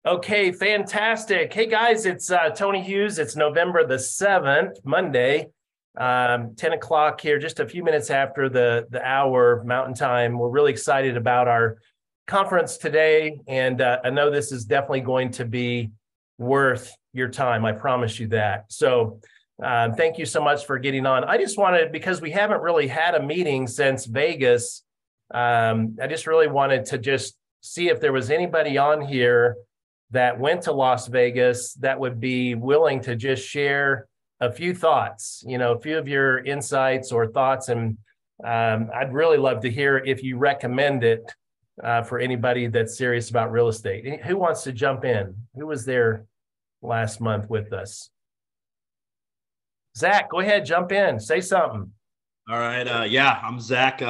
Okay, fantastic. Hey guys, it's Tony Hughes. It's November the 7th, Monday, 10 o'clock here, just a few minutes after the hour Mountain Time. We're really excited about our conference today, and I know this is definitely going to be worth your time. I promise you that. So thank you so much for getting on. I just wanted, because we haven't really had a meeting since Vegas, I just really wanted to just see if there was anybody on here that went to Las Vegas that would be willing to just share a few thoughts, a few of your insights or thoughts. And I'd really love to hear if you recommend it for anybody that's serious about real estate. Who wants to jump in? Who was there last month with us? Zach, go ahead, jump in, say something. All right. Yeah, I'm Zach.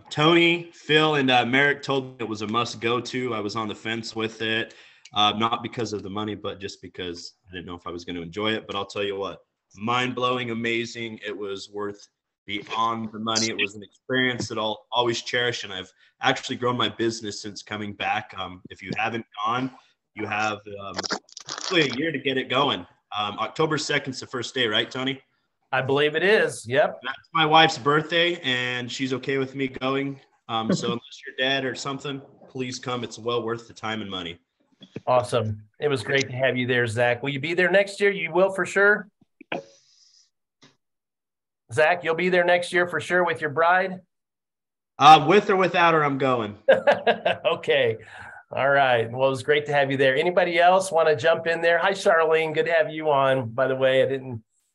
Tony, Phil, and Merrick told me it was a must go to. I was on the fence with it. Not because of the money, but just because I didn't know if I was going to enjoy it. But I'll tell you what, mind-blowing, amazing. It was worth beyond the money. It was an experience that I'll always cherish, and I've actually grown my business since coming back. If you haven't gone, you have a year to get it going. October 2nd is the first day, right, Tony? I believe it is. Yep. That's my wife's birthday, and she's okay with me going. So unless you're dead or something, please come. It's well worth the time and money. Awesome. It was great to have you there, Zach. Will you be there next year? You will for sure. Zach, you'll be there next year for sure with your bride? With or without her, I'm going. Okay. All right. Well, it was great to have you there. Anybody else want to jump in there? Hi, Charlene. Good to have you on. By the way,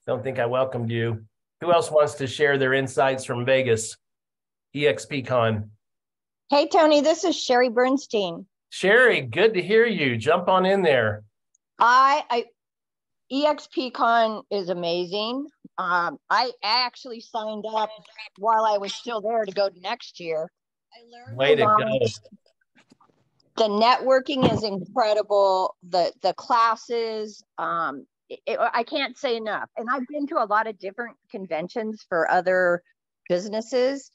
don't think I welcomed you. Who else wants to share their insights from Vegas? EXPCon. Hey, Tony, this is Sherry Bernstein. Sherry, good to hear you. Jump on in there. EXPCon is amazing. I actually signed up while I was still there to go next year. I learned Way to go. The networking is incredible. The classes, I can't say enough. And I've been to a lot of different conventions for other businesses,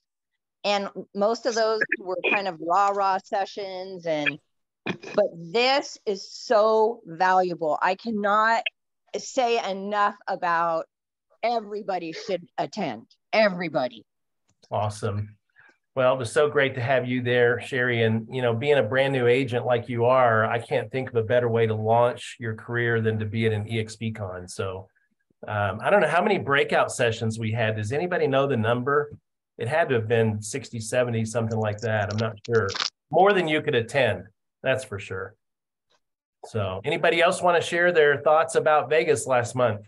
and most of those were kind of rah-rah sessions, but this is so valuable. I cannot say enough about everybody should attend. Everybody. Awesome. Well, it was so great to have you there, Sherry. And, being a brand new agent like you are, I can't think of a better way to launch your career than to be at an EXPCon. So I don't know how many breakout sessions we had. Does anybody know the number? It had to have been 60, 70, something like that. I'm not sure. More than you could attend. That's for sure. So anybody else want to share their thoughts about Vegas last month?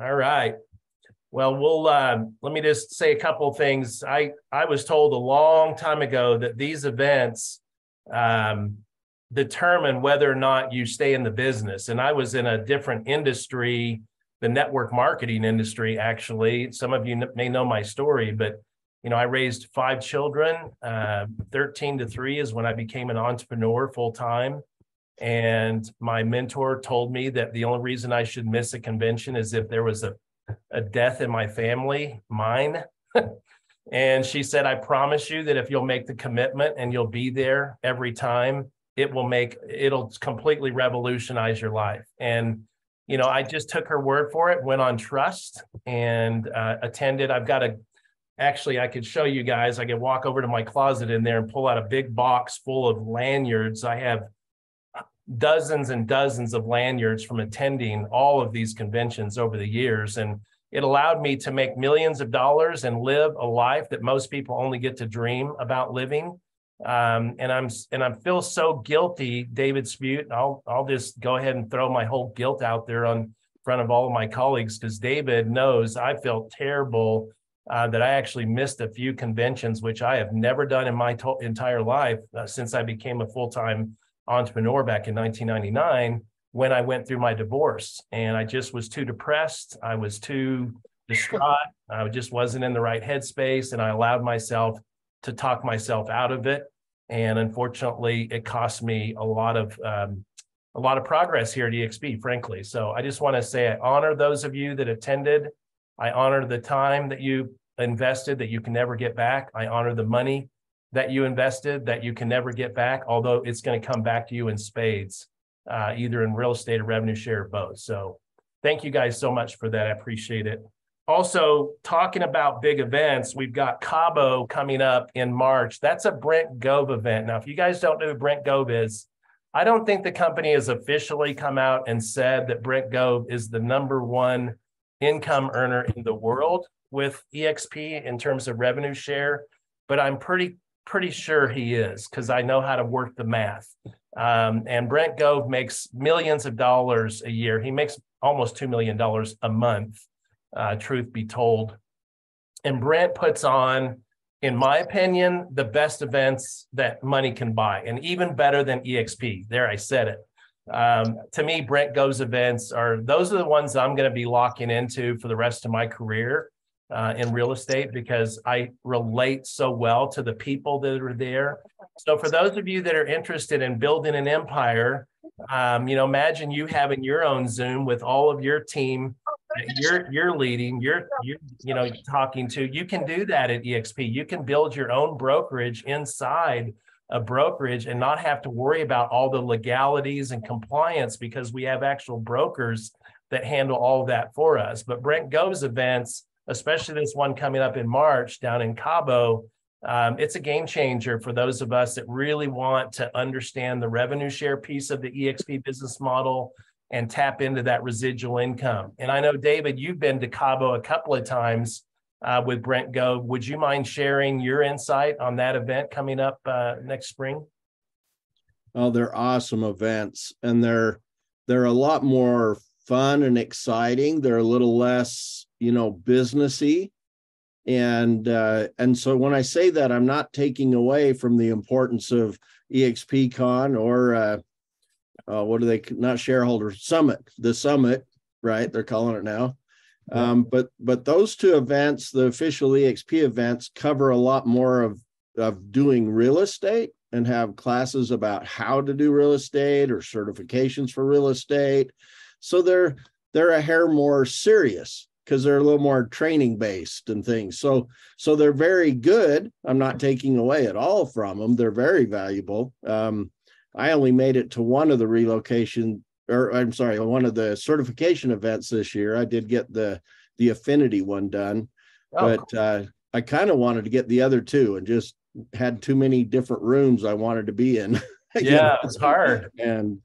All right. Well, let me just say a couple of things. I was told a long time ago that these events determine whether or not you stay in the business. And I was in a different industry, the network marketing industry, actually. Some of you may know my story, but I raised 5 children. 13 to 3 is when I became an entrepreneur full-time. And my mentor told me that the only reason I should miss a convention is if there was a death in my family, mine. And she said, I promise you that if you'll make the commitment and you'll be there every time, it'll completely revolutionize your life. And, I just took her word for it, went on trust and attended. Actually, I could show you guys. I could walk over to my closet in there and pull out a big box full of lanyards. I have dozens and dozens of lanyards from attending all of these conventions over the years. And it allowed me to make millions of dollars and live a life that most people only get to dream about living. And I feel so guilty, David Spute. I'll just go ahead and throw my whole guilt out there on front of all of my colleagues, because David knows I felt terrible that I actually missed a few conventions, which I have never done in my entire life since I became a full-time entrepreneur back in 1999 when I went through my divorce. And I just was too depressed. I was too distraught. I just wasn't in the right headspace. And I allowed myself to talk myself out of it. And unfortunately, it cost me a lot of progress here at EXP, frankly. So I just want to say I honor those of you that attended. I honor the time that you invested that you can never get back. I honor the money that you invested that you can never get back, although it's going to come back to you in spades, either in real estate or revenue share or both. So thank you guys so much for that. I appreciate it. Also, talking about big events, we've got Cabo coming up in March. That's a Brent Gove event. Now, if you guys don't know who Brent Gove is, I don't think the company has officially come out and said that Brent Gove is the #1 income earner in the world with EXP in terms of revenue share, but I'm pretty sure he is, because I know how to work the math. And Brent Gove makes millions of dollars a year. He makes almost $2 million a month, truth be told. And Brent puts on, in my opinion, the best events that money can buy, and even better than EXP. There, I said it. To me, Brent Gove's events those are the ones I'm going to be locking into for the rest of my career in real estate, because I relate so well to the people that are there. So for those of you that are interested in building an empire, imagine you having your own Zoom with all of your team that you're leading, you're talking to. You can do that at EXP. You can build your own brokerage inside a brokerage and not have to worry about all the legalities and compliance, because we have actual brokers that handle all of that for us. But Brent Gove's events, especially this one coming up in March down in Cabo, it's a game changer for those of us that really want to understand the revenue share piece of the EXP business model and tap into that residual income. And I know, David, you've been to Cabo a couple of times with Brent Gove. Would you mind sharing your insight on that event coming up next spring? Oh, they're awesome events, and they're a lot more fun and exciting. They're a little less, businessy. And so when I say that, I'm not taking away from the importance of EXP Con or what are they, not shareholder summit, the summit, right? They're calling it now. Yeah. But those two events, the official EXP events, cover a lot more of doing real estate and have classes about how to do real estate or certifications for real estate. So they're a hair more serious, because they're a little more training based and things. So they're very good. I'm not taking away at all from them. They're very valuable. I only made it to one of the one of the certification events this year. I did get the affinity one done, but I kind of wanted to get the other two and just had too many different rooms I wanted to be in. Yeah, it's hard. And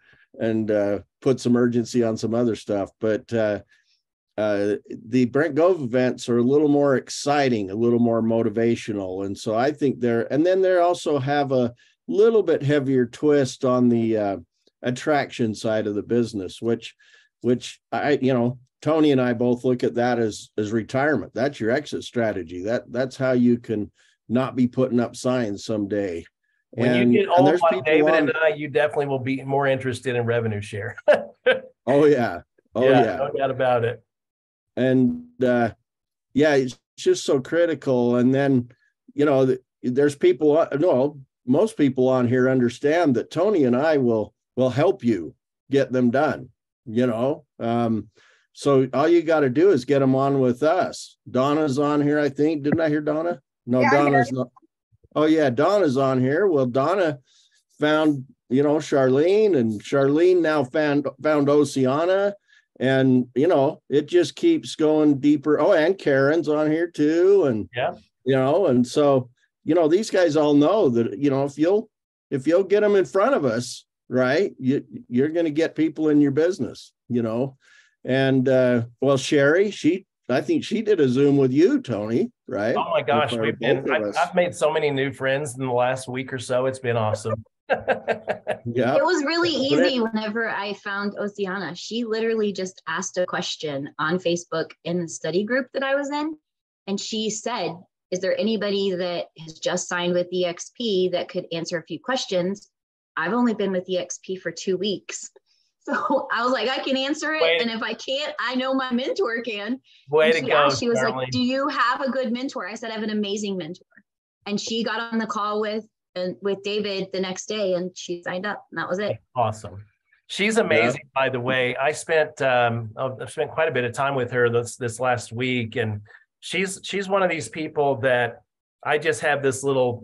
put some urgency on some other stuff. But the Brent Gove events are a little more exciting, a little more motivational. And so I think they also have a little bit heavier twist on the attraction side of the business, which Tony and I both look at that as retirement. That's your exit strategy. That's how you can not be putting up signs someday. When you get old like David and I, you definitely will be more interested in revenue share. Oh yeah. No doubt about it. And it's just so critical. And then, there's people, most people on here understand that Tony and I will help you get them done, so all you got to do is get them on with us. Donna's on here, I think. Didn't I hear Donna? No, yeah, Donna's not. Oh yeah, Donna's on here. Well, Donna found, Charlene, and Charlene now found Oceana, and, it just keeps going deeper. Oh, and Karen's on here too. And, and so, these guys all know that, if you'll get them in front of us, right, you're going to get people in your business, and Sherry, I think she did a Zoom with you, Tony, right? Oh my gosh, I've made so many new friends in the last week or so. It's been awesome. Yeah, it was really easy whenever I found Oceana. She literally just asked a question on Facebook in the study group that I was in, and she said, is there anybody that has just signed with EXP that could answer a few questions? I've only been with EXP for 2 weeks. So I was like, I can answer it. And if I can't, I know my mentor can. She was like, do you have a good mentor? I said, I have an amazing mentor. And she got on the call with David the next day, and she signed up, and that was it. Awesome. She's amazing, by the way. I've spent quite a bit of time with her this last week, and she's one of these people that I just have this little,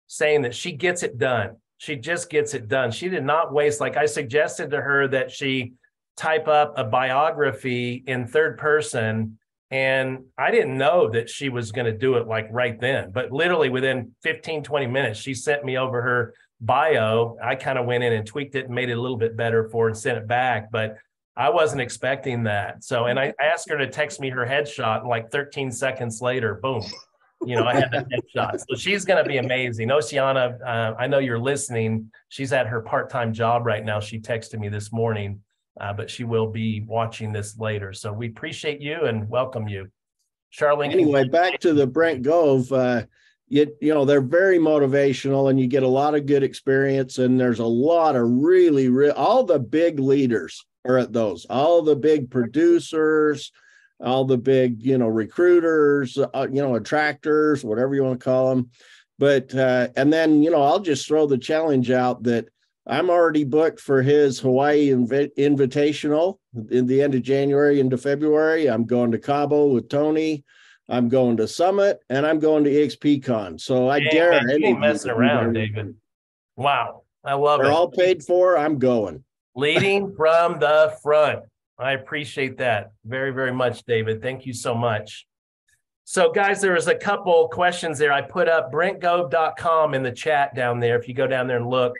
saying that she gets it done. She just gets it done. She did not waste, like I suggested to her that she type up a biography in third person. And I didn't know that she was going to do it like right then, but literally within 15, 20 minutes, she sent me over her bio. I kind of went in and tweaked it and made it a little bit better for her and sent it back, but I wasn't expecting that. So, and I asked her to text me her headshot, and like 13 seconds later, boom, I had the headshot. So she's going to be amazing. Oceana, I know you're listening. She's at her part-time job right now. She texted me this morning, but she will be watching this later. So we appreciate you and welcome you. Charlene. Anyway, back to the Brent Gove, they're very motivational, and you get a lot of good experience. And there's a lot of all the big leaders are at those, all the big producers, all the big, recruiters, attractors, whatever you want to call them. But, and then, I'll just throw the challenge out that I'm already booked for his Hawaii Invitational in the end of January into February. I'm going to Cabo with Tony. I'm going to Summit, and I'm going to EXPCon. So I dare you ain't messing around, David. Wow. I love it. They're all paid for. I'm going. Leading from the front. I appreciate that very, very much, David. Thank you so much. So, guys, there was a couple questions there. I put up brentgove.com in the chat down there. If you go down there and look,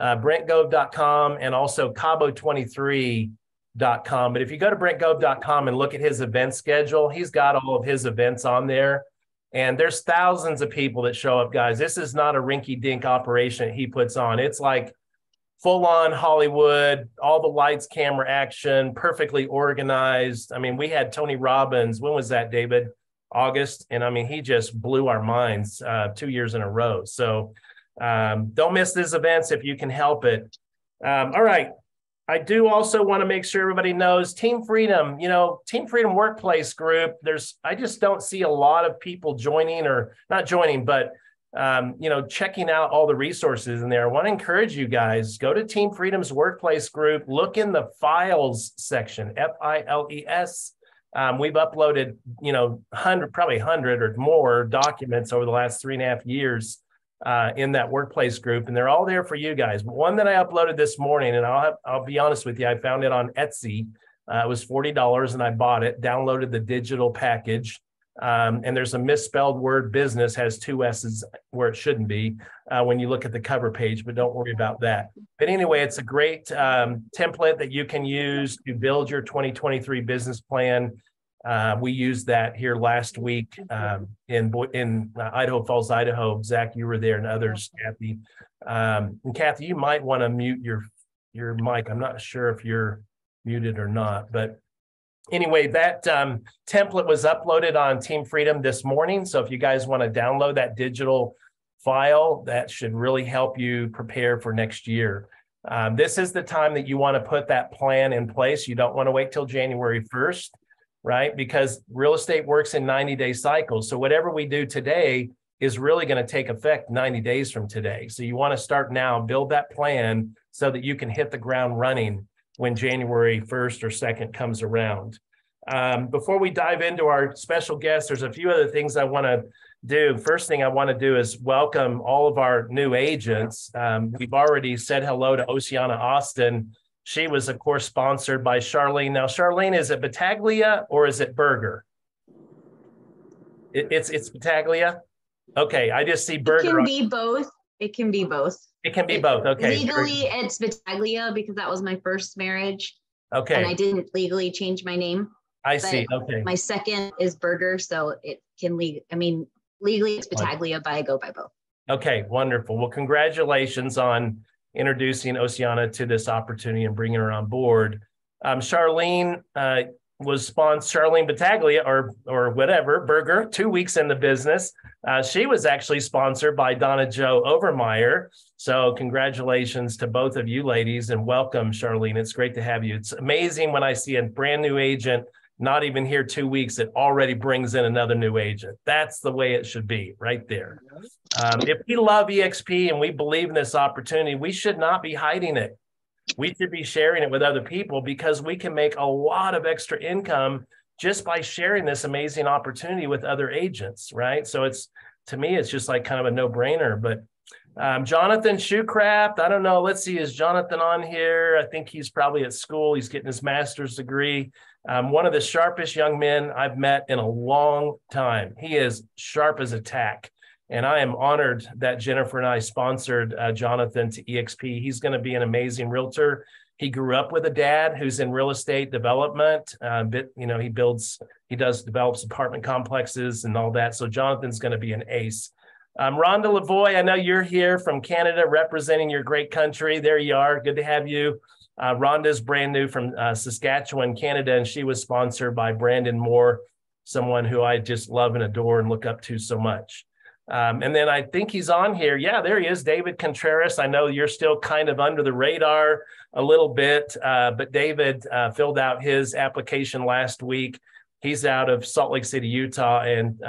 brentgove.com and also cabo23.com. But if you go to brentgove.com and look at his event schedule, he's got all of his events on there. And there's thousands of people that show up, guys. This is not a rinky-dink operation he puts on. It's like full-on Hollywood, all the lights, camera, action, perfectly organized. I mean, we had Tony Robbins. When was that, David? August. And I mean, he just blew our minds 2 years in a row. So don't miss these events if you can help it. All right. I do also want to make sure everybody knows Team Freedom, Team Freedom Workplace Group. I just don't see a lot of people joining, or not joining, but checking out all the resources in there. I want to encourage you guys, go to Team Freedom's Workplace Group, look in the files section, FILES. We've uploaded, probably 100 or more documents over the last 3.5 years in that workplace group, and they're all there for you guys. One that I uploaded this morning, and I'll be honest with you, I found it on Etsy. It was $40, and I bought it, downloaded the digital package. And there's a misspelled word, business has 2 S's where it shouldn't be when you look at the cover page, but don't worry about that. But anyway, it's a great template that you can use to build your 2023 business plan. We used that here last week in Idaho Falls, Idaho. Zach, you were there, and others, Kathy. And Kathy, you might want to mute your mic. I'm not sure if you're muted or not, but anyway, that template was uploaded on Team Freedom this morning. So if you guys want to download that digital file, that should really help you prepare for next year. This is the time that you want to put that plan in place. You don't want to wait till January 1st, right? Because real estate works in 90-day cycles. So whatever we do today is really going to take effect 90 days from today. So you want to start now, build that plan so that you can hit the ground running when January 1st or 2nd comes around. Before we dive into our special guests, there's a few other things I want to do. First thing I want to do is welcome all of our new agents. We've already said hello to Oceana Austin. She was, of course, sponsored by Charlene. Now, Charlene, is it Battaglia or is it Burger? It's Battaglia? Okay, I just see Burger. It can be both. It can be both. It can be both. Okay. Legally, it's Battaglia because that was my first marriage. Okay. And I didn't legally change my name. I see. Okay. My second is Burger, so it can legally it's Battaglia, but I go by both. Okay, wonderful. Well, congratulations on introducing Oceana to this opportunity and bringing her on board. Charlene was sponsored, Charlene Battaglia or whatever, Burger, 2 weeks in the business. She was actually sponsored by Donna Jo Overmeyer. So congratulations to both of you ladies and welcome, Charlene. It's great to have you. It's amazing when I see a brand new agent, not even here 2 weeks, it already brings in another new agent. That's the way it should be right there. If we love EXP and we believe in this opportunity, we should not be hiding it. We should be sharing it with other people because we can make a lot of extra income just by sharing this amazing opportunity with other agents, right? So to me, it's just like kind of a no-brainer. But Jonathan Shoecraft. I don't know. Let's see. Is Jonathan on here? I think he's probably at school. He's getting his master's degree. One of the sharpest young men I've met in a long time. He is sharp as a tack. And I am honored that Jennifer and I sponsored Jonathan to EXP. He's going to be an amazing realtor. He grew up with a dad who's in real estate development. Develops apartment complexes and all that. So Jonathan's going to be an ace. Rhonda Lavoie, I know you're here from Canada representing your great country. There you are. Good to have you. Rhonda's brand new from Saskatchewan, Canada, and she was sponsored by Brandon Moore, someone who I just love and adore and look up to so much. And then I think he's on here. Yeah, there he is, David Contreras. I know you're still kind of under the radar a little bit, but David filled out his application last week. He's out of Salt Lake City, Utah, and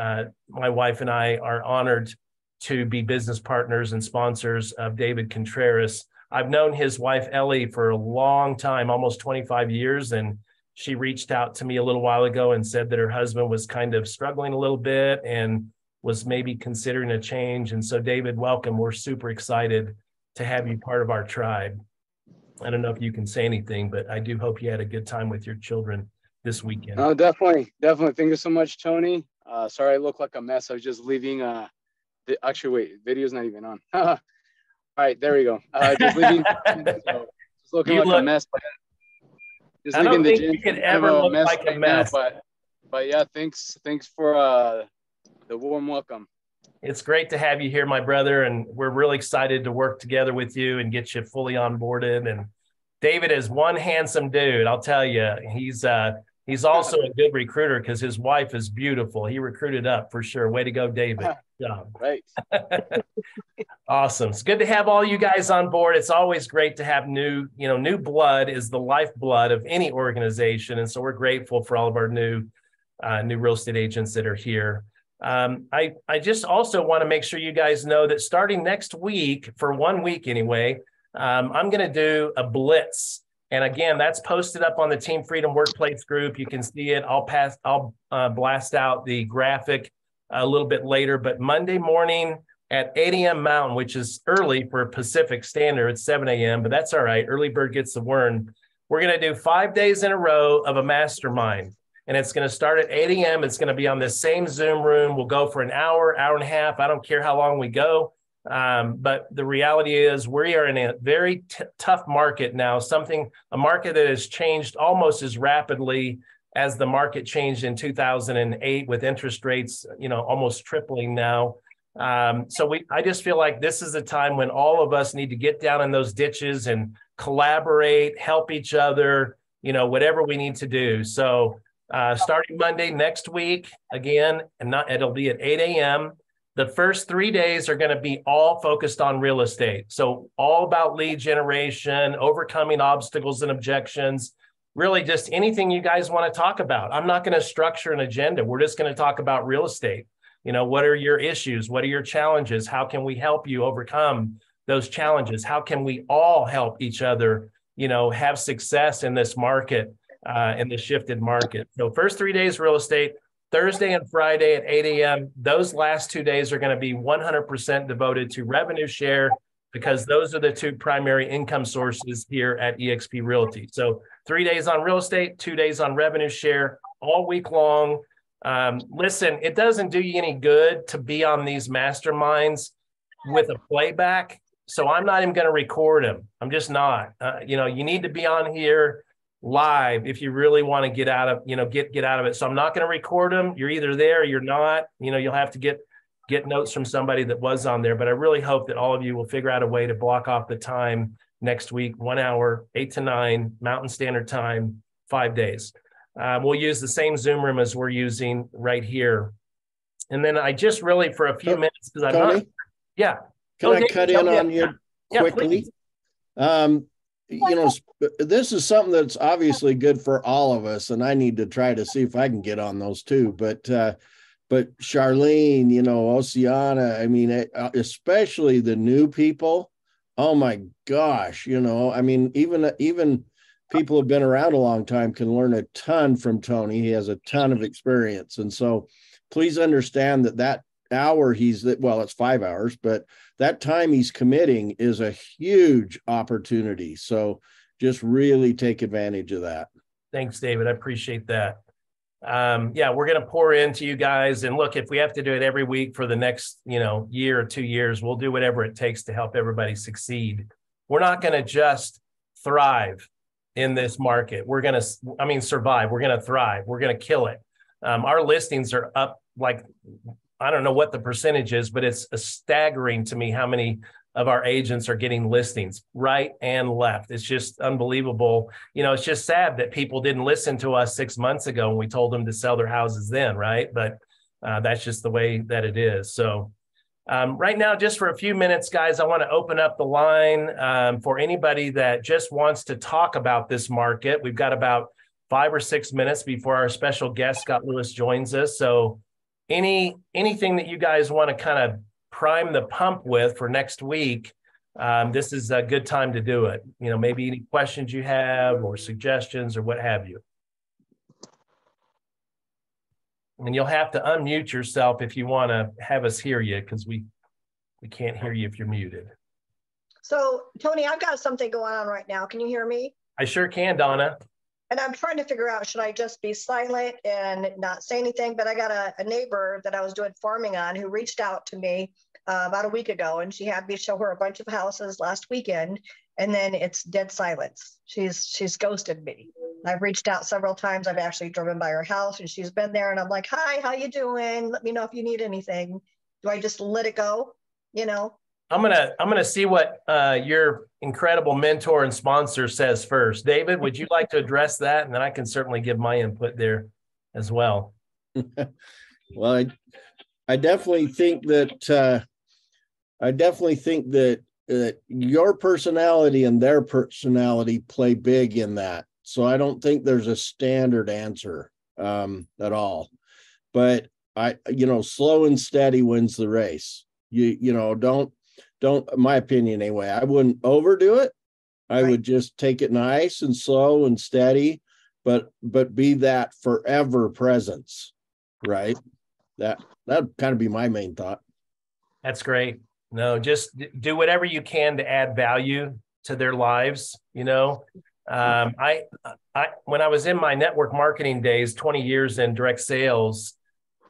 my wife and I are honored to be business partners and sponsors of David Contreras. I've known his wife, Ellie, for a long time, almost 25 years, and she reached out to me a little while ago and said that her husband was kind of struggling a little bit and was maybe considering a change. And so, David, welcome. We're super excited to have you part of our tribe. I don't know if you can say anything, but I do hope you had a good time with your children this weekend. Oh, definitely. Thank you so much, Tony. Sorry I look like a mess. I was just leaving. Actually, wait, video's not even on. All right, there we go. Just leaving. So, just looking like a mess. Just I don't think you could ever look like a mess. Now, but yeah, thanks for the warm welcome. It's great to have you here, my brother, and we're really excited to work together with you and get you fully onboarded. And David is one handsome dude, I'll tell you. He's also a good recruiter because his wife is beautiful. He recruited up for sure. Way to go, David. Good job. Right. Awesome. It's good to have all you guys on board. It's always great to have new blood is the lifeblood of any organization. And so we're grateful for all of our new real estate agents that are here. I just also want to make sure you guys know that starting next week, for 1 week anyway, I'm going to do a blitz. And again, that's posted up on the Team Freedom Workplace group. You can see it. I'll blast out the graphic a little bit later, but Monday morning at 8 a.m. Mountain, which is early for Pacific Standard, it's 7 a.m., but that's all right. Early bird gets the worm. We're going to do 5 days in a row of a mastermind. And it's going to start at 8 a.m. It's going to be on this same Zoom room. We'll go for an hour, hour and a half. I don't care how long we go. But the reality is we are in a very tough market now, a market that has changed almost as rapidly as the market changed in 2008 with interest rates, almost tripling now. I just feel like this is a time when all of us need to get down in those ditches and collaborate, help each other, whatever we need to do. So starting Monday next week, again, it'll be at 8 a.m. The first 3 days are going to be all focused on real estate. So all about lead generation, overcoming obstacles and objections, really just anything you guys want to talk about. I'm not going to structure an agenda. We're just going to talk about real estate. What are your issues? What are your challenges? How can we help you overcome those challenges? How can we all help each other, have success in this market, in the shifted market? So first 3 days, real estate. Thursday and Friday at 8 a.m. Those last 2 days are going to be 100% devoted to revenue share because those are the two primary income sources here at eXp Realty. So 3 days on real estate, 2 days on revenue share, all week long. Listen, it doesn't do you any good to be on these masterminds with a playback. So I'm not even going to record them. I'm just not. You need to be on here live if you really want to get out of get out of it. So I'm not going to record them. You're either there or you're not. You'll have to get notes from somebody that was on there, but I really hope that all of you will figure out a way to block off the time next week, 1 hour, 8 to 9 Mountain Standard Time, 5 days. We'll use the same Zoom room as we're using right here. And then I just really for a few minutes because I'm Tony, not. Yeah. Can I cut in on you quickly? This is something that's obviously good for all of us, and I need to try to see if I can get on those too. But Charlene, Oceana, especially the new people. Oh my gosh, even people who've been around a long time can learn a ton from Tony. He has a ton of experience, and so please understand that hour it's 5 hours, but that time he's committing is a huge opportunity. So just really take advantage of that. Thanks, David. I appreciate that. Yeah, we're going to pour into you guys. And look, if we have to do it every week for the next, year or 2 years, we'll do whatever it takes to help everybody succeed. We're not going to just thrive in this market. We're going to, survive. We're going to thrive. We're going to kill it. Our listings are up like, I don't know what the percentage is, but it's staggering to me how many of our agents are getting listings right and left. It's just unbelievable. It's just sad that people didn't listen to us 6 months ago when we told them to sell their houses then, right? But that's just the way that it is. So right now, just for a few minutes, guys, I want to open up the line for anybody that just wants to talk about this market. We've got about 5 or 6 minutes before our special guest, Scott Lewis, joins us. So anything that you guys want to kind of prime the pump with for next week, this is a good time to do it. Maybe any questions you have or suggestions or what have you. And you'll have to unmute yourself if you want to have us hear you, because we can't hear you if you're muted. So, Tony, I've got something going on right now. Can you hear me? I sure can, Donna. And I'm trying to figure out, should I just be silent and not say anything? But I got a neighbor that I was doing farming on who reached out to me about a week ago, and she had me show her a bunch of houses last weekend, and then it's dead silence. She's ghosted me. I've reached out several times. I've actually driven by her house, and she's been there, and I'm like, hi, how you doing? Let me know if you need anything. Do I just let it go? I'm gonna see what your incredible mentor and sponsor says first. David, would you like to address that? And then I can certainly give my input there as well. Well, I definitely think that that your personality and their personality play big in that. So I don't think there's a standard answer at all. But slow and steady wins the race. Don't, in my opinion anyway, I wouldn't overdo it. I would just take it nice and slow and steady, but be that forever presence, right? That'd kind of be my main thought. That's great. No, just do whatever you can to add value to their lives. I when I was in my network marketing days, 20 years in direct sales,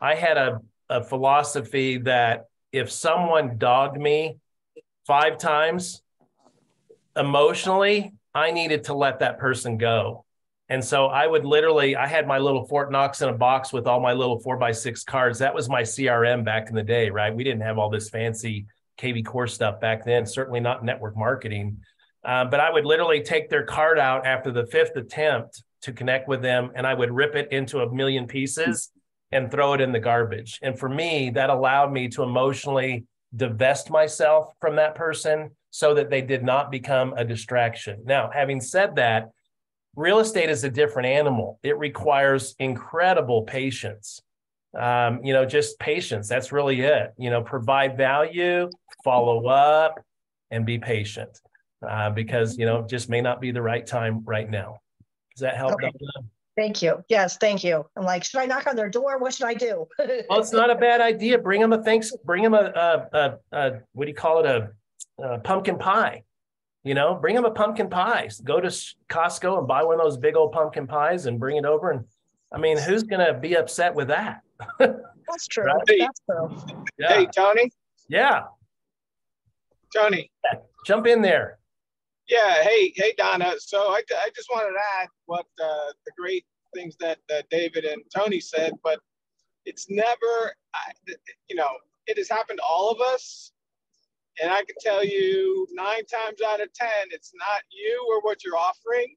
I had a philosophy that if someone dogged me 5 times emotionally, I needed to let that person go. And so I had my little Fort Knox in a box with all my little 4x6 cards. That was my CRM back in the day, right? We didn't have all this fancy KV Core stuff back then, certainly not network marketing. But I would literally take their card out after the 5th attempt to connect with them, and I would rip it into a million pieces and throw it in the garbage. And for me, that allowed me to emotionally divest myself from that person so that they did not become a distraction. Now, having said that, real estate is a different animal. It requires incredible patience. Just patience. That's really it. Provide value, follow up, and be patient because, it just may not be the right time right now. Does that help? Okay. Thank you. Yes, thank you. I'm like, should I knock on their door? What should I do? Well, it's not a bad idea. Bring them a what do you call it? A pumpkin pie. Bring them a pumpkin pie. Go to Costco and buy one of those big old pumpkin pies and bring it over. And who's going to be upset with that? That's true. Right? That's true. Yeah. Hey, Tony. Yeah. Tony. Jump in there. Yeah. Hey, Donna. So I just wanted to add what the great things that David and Tony said, but it's never, it has happened to all of us. And I can tell you 9 times out of 10, it's not you or what you're offering.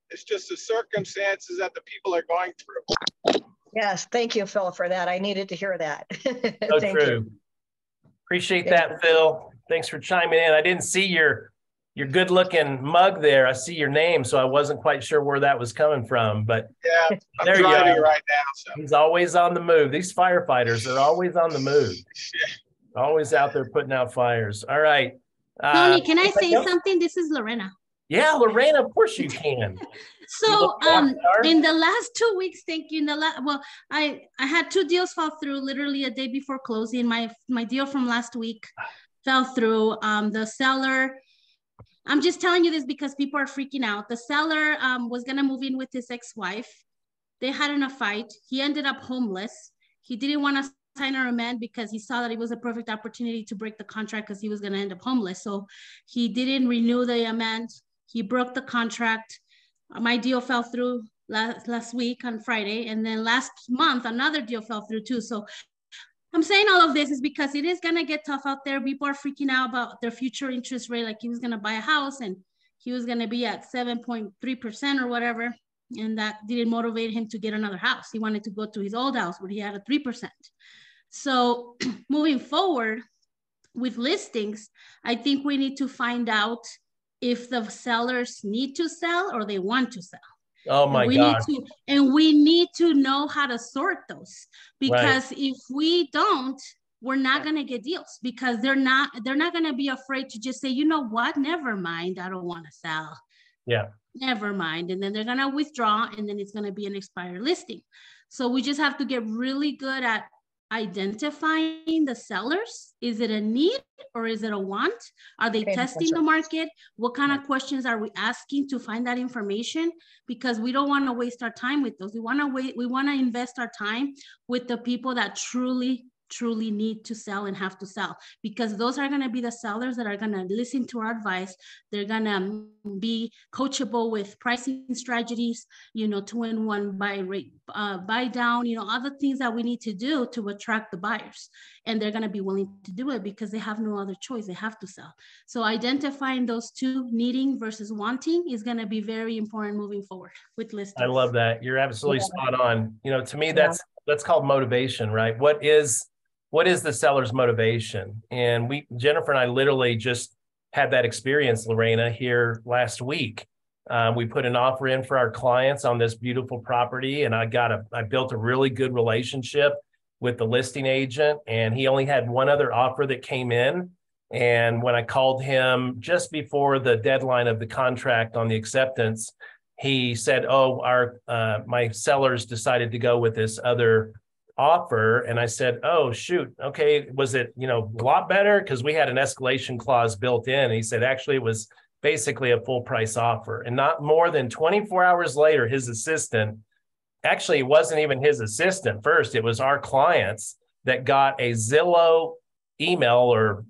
It's just the circumstances that the people are going through. Yes. Thank you, Phil, for that. I needed to hear that. So Thank true. you. Appreciate that, Phil. Thanks for chiming in. I didn't see your good looking mug there. I see your name, so I wasn't quite sure where that was coming from. But yeah, I'm driving right now. So he's always on the move. These firefighters are always on the move. Always out there putting out fires. All right. Tony, can I say something? This is Lorena. Yeah, Lorena, of course you can. So in the last 2 weeks, thank you. I had 2 deals fall through literally a day before closing. My deal from last week fell through. The seller, I'm just telling you this because people are freaking out. The seller was gonna move in with his ex-wife. They had in a fight. He ended up homeless. He didn't want to sign a amend because he saw that it was a perfect opportunity to break the contract because he was going to end up homeless. So he didn't renew the amend. He broke the contract. My deal fell through last week on Friday. And then last month, another deal fell through too. So I'm saying all of this is because it is going to get tough out there. People are freaking out about their future interest rate. Like he was going to buy a house and he was going to be at 7.3% or whatever. And that didn't motivate him to get another house. He wanted to go to his old house where he had a 3%. So moving forward with listings, I think we need to find out if the sellers need to sell or they want to sell. Oh my God. And we need to know how to sort those, because if we don't, we're not going to get deals, because they're not going to be afraid to just say, you know what, never mind, I don't want to sell. Yeah. Never mind. And then they're going to withdraw, and then it's going to be an expired listing. So we just have to get really good at identifying the sellers. Is it a need or is it a want? Are they testing the market? What kind of questions are we asking to find that information? Because we don't want to waste our time with those. We want to invest our time with the people that truly need to sell and have to sell, because those are going to be the sellers that are going to listen to our advice. They're going to be coachable with pricing strategies, 2-in-1 buy rate, buy down, other things that we need to do to attract the buyers. And they're going to be willing to do it because they have no other choice. They have to sell. So identifying those two, needing versus wanting, is going to be very important moving forward with listings. I love that. You're absolutely spot on. To me, that's called motivation, right? What is the seller's motivation? And Jennifer and I literally just had that experience, Lorena, here last week. We put an offer in for our clients on this beautiful property, and I built a really good relationship with the listing agent, and he only had one other offer that came in. And when I called him just before the deadline of the contract on the acceptance, he said, "Oh, my sellers decided to go with this other offer." And I said, "Oh, shoot. Okay. Was it, a lot better?" Because we had an escalation clause built in. And he said, actually, it was basically a full price offer. And not more than 24 hours later, his assistant, actually, it wasn't even his assistant first. It was our clients that got a Zillow email or,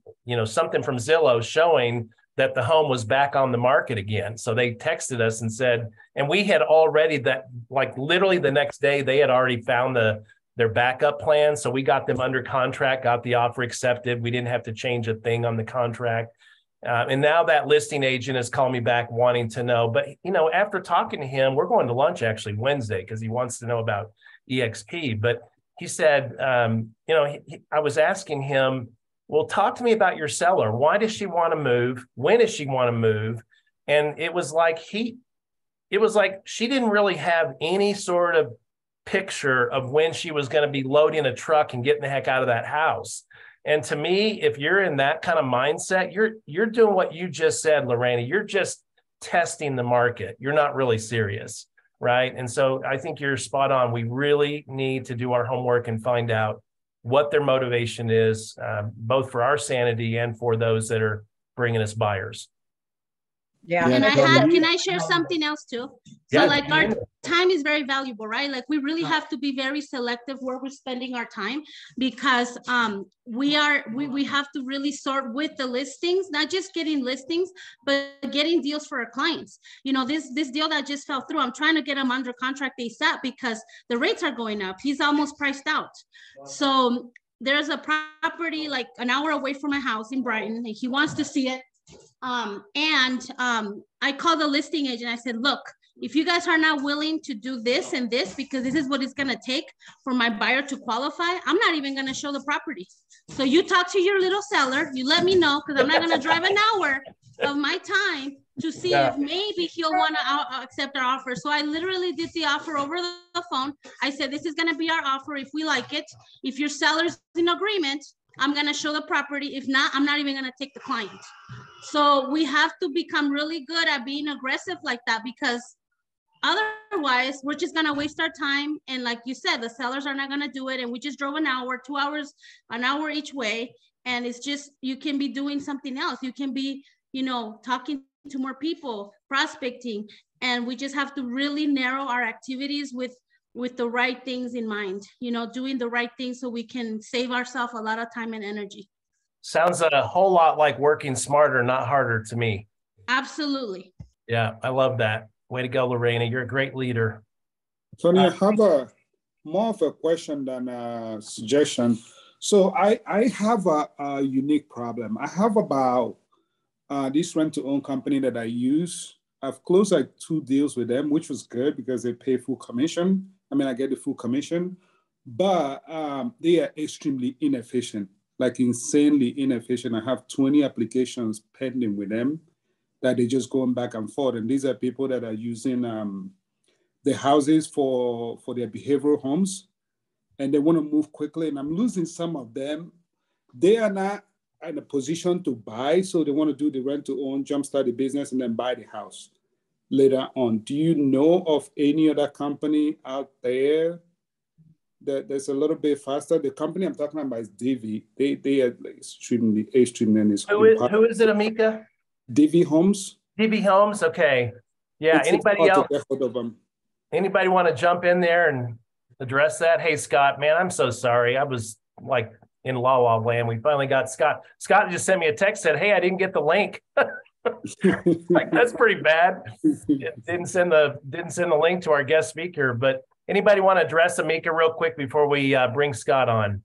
something from Zillow showing that the home was back on the market again. So they texted us and said, and we had already literally the next day, they had already found their backup plan. So we got them under contract, got the offer accepted. We didn't have to change a thing on the contract. And now that listing agent has called me back wanting to know. But, after talking to him, we're going to lunch actually Wednesday because he wants to know about EXP. But he said, I was asking him, well, talk to me about your seller. Why does she want to move? When does she want to move? And it was like she didn't really have any sort of picture of when she was going to be loading a truck and getting the heck out of that house. And to me, if you're in that kind of mindset, you're doing what you just said, Lorena. You're just testing the market. You're not really serious, right? And so I think you're spot on. We really need to do our homework and find out what their motivation is, both for our sanity and for those that are bringing us buyers. Yeah. And can I share something else too? So our time is very valuable, right? Like we really have to be very selective where we're spending our time, because we have to really sort with the listings, not just getting listings, but getting deals for our clients. This deal that just fell through, I'm trying to get him under contract ASAP because the rates are going up. He's almost priced out. So there's a property like an hour away from my house in Brighton, and he wants to see it. I called the listing agent. I said, look, if you guys are not willing to do this and this, because this is what it's going to take for my buyer to qualify, I'm not even going to show the property. So you talk to your little seller, you let me know, because I'm not going to drive an hour of my time to see if maybe he'll want to accept our offer. So I literally did the offer over the phone. I said, this is going to be our offer. If we like it, if your seller's in agreement, I'm going to show the property. If not, I'm not even going to take the client. So we have to become really good at being aggressive like that, because otherwise we're just going to waste our time. And like you said, the sellers are not going to do it. And we just drove an hour, 2 hours, an hour each way. And it's just, you can be doing something else. You can be, you know, talking to more people, prospecting. And we just have to really narrow our activities with the right things in mind, you know, doing the right things so we can save ourselves a lot of time and energy. Sounds a whole lot like working smarter, not harder to me. Absolutely. Yeah, I love that. Way to go, Lorena. You're a great leader. Tony, I have a more of a question than a suggestion. So I have a unique problem. I have about this rent-to-own company that I use. I've closed like 2 deals with them, which was good because they pay full commission. I mean, I get the full commission, but they are extremely inefficient, like insanely inefficient. I have 20 applications pending with them that they're just going back and forth. And these are people that are using the houses for their behavioral homes, and they want to move quickly. And I'm losing some of them. They are not in a position to buy, so they want to do the rent to own, jumpstart the business, and then buy the house later on. Do you know of any other company out there that's a little bit faster? The company I'm talking about is Divi. They are like extremely. Who is it, Amika? Divi Homes. Divi Homes. Okay. Yeah. Anybody else? Anybody want to jump in there and address that? Hey, Scott, man, I'm so sorry. I was like in La La Land. We finally got Scott. Scott just sent me a text, said, hey, I didn't get the link. Like, that's pretty bad. Didn't send the link to our guest speaker. But anybody want to address Amika real quick before we bring Scott on?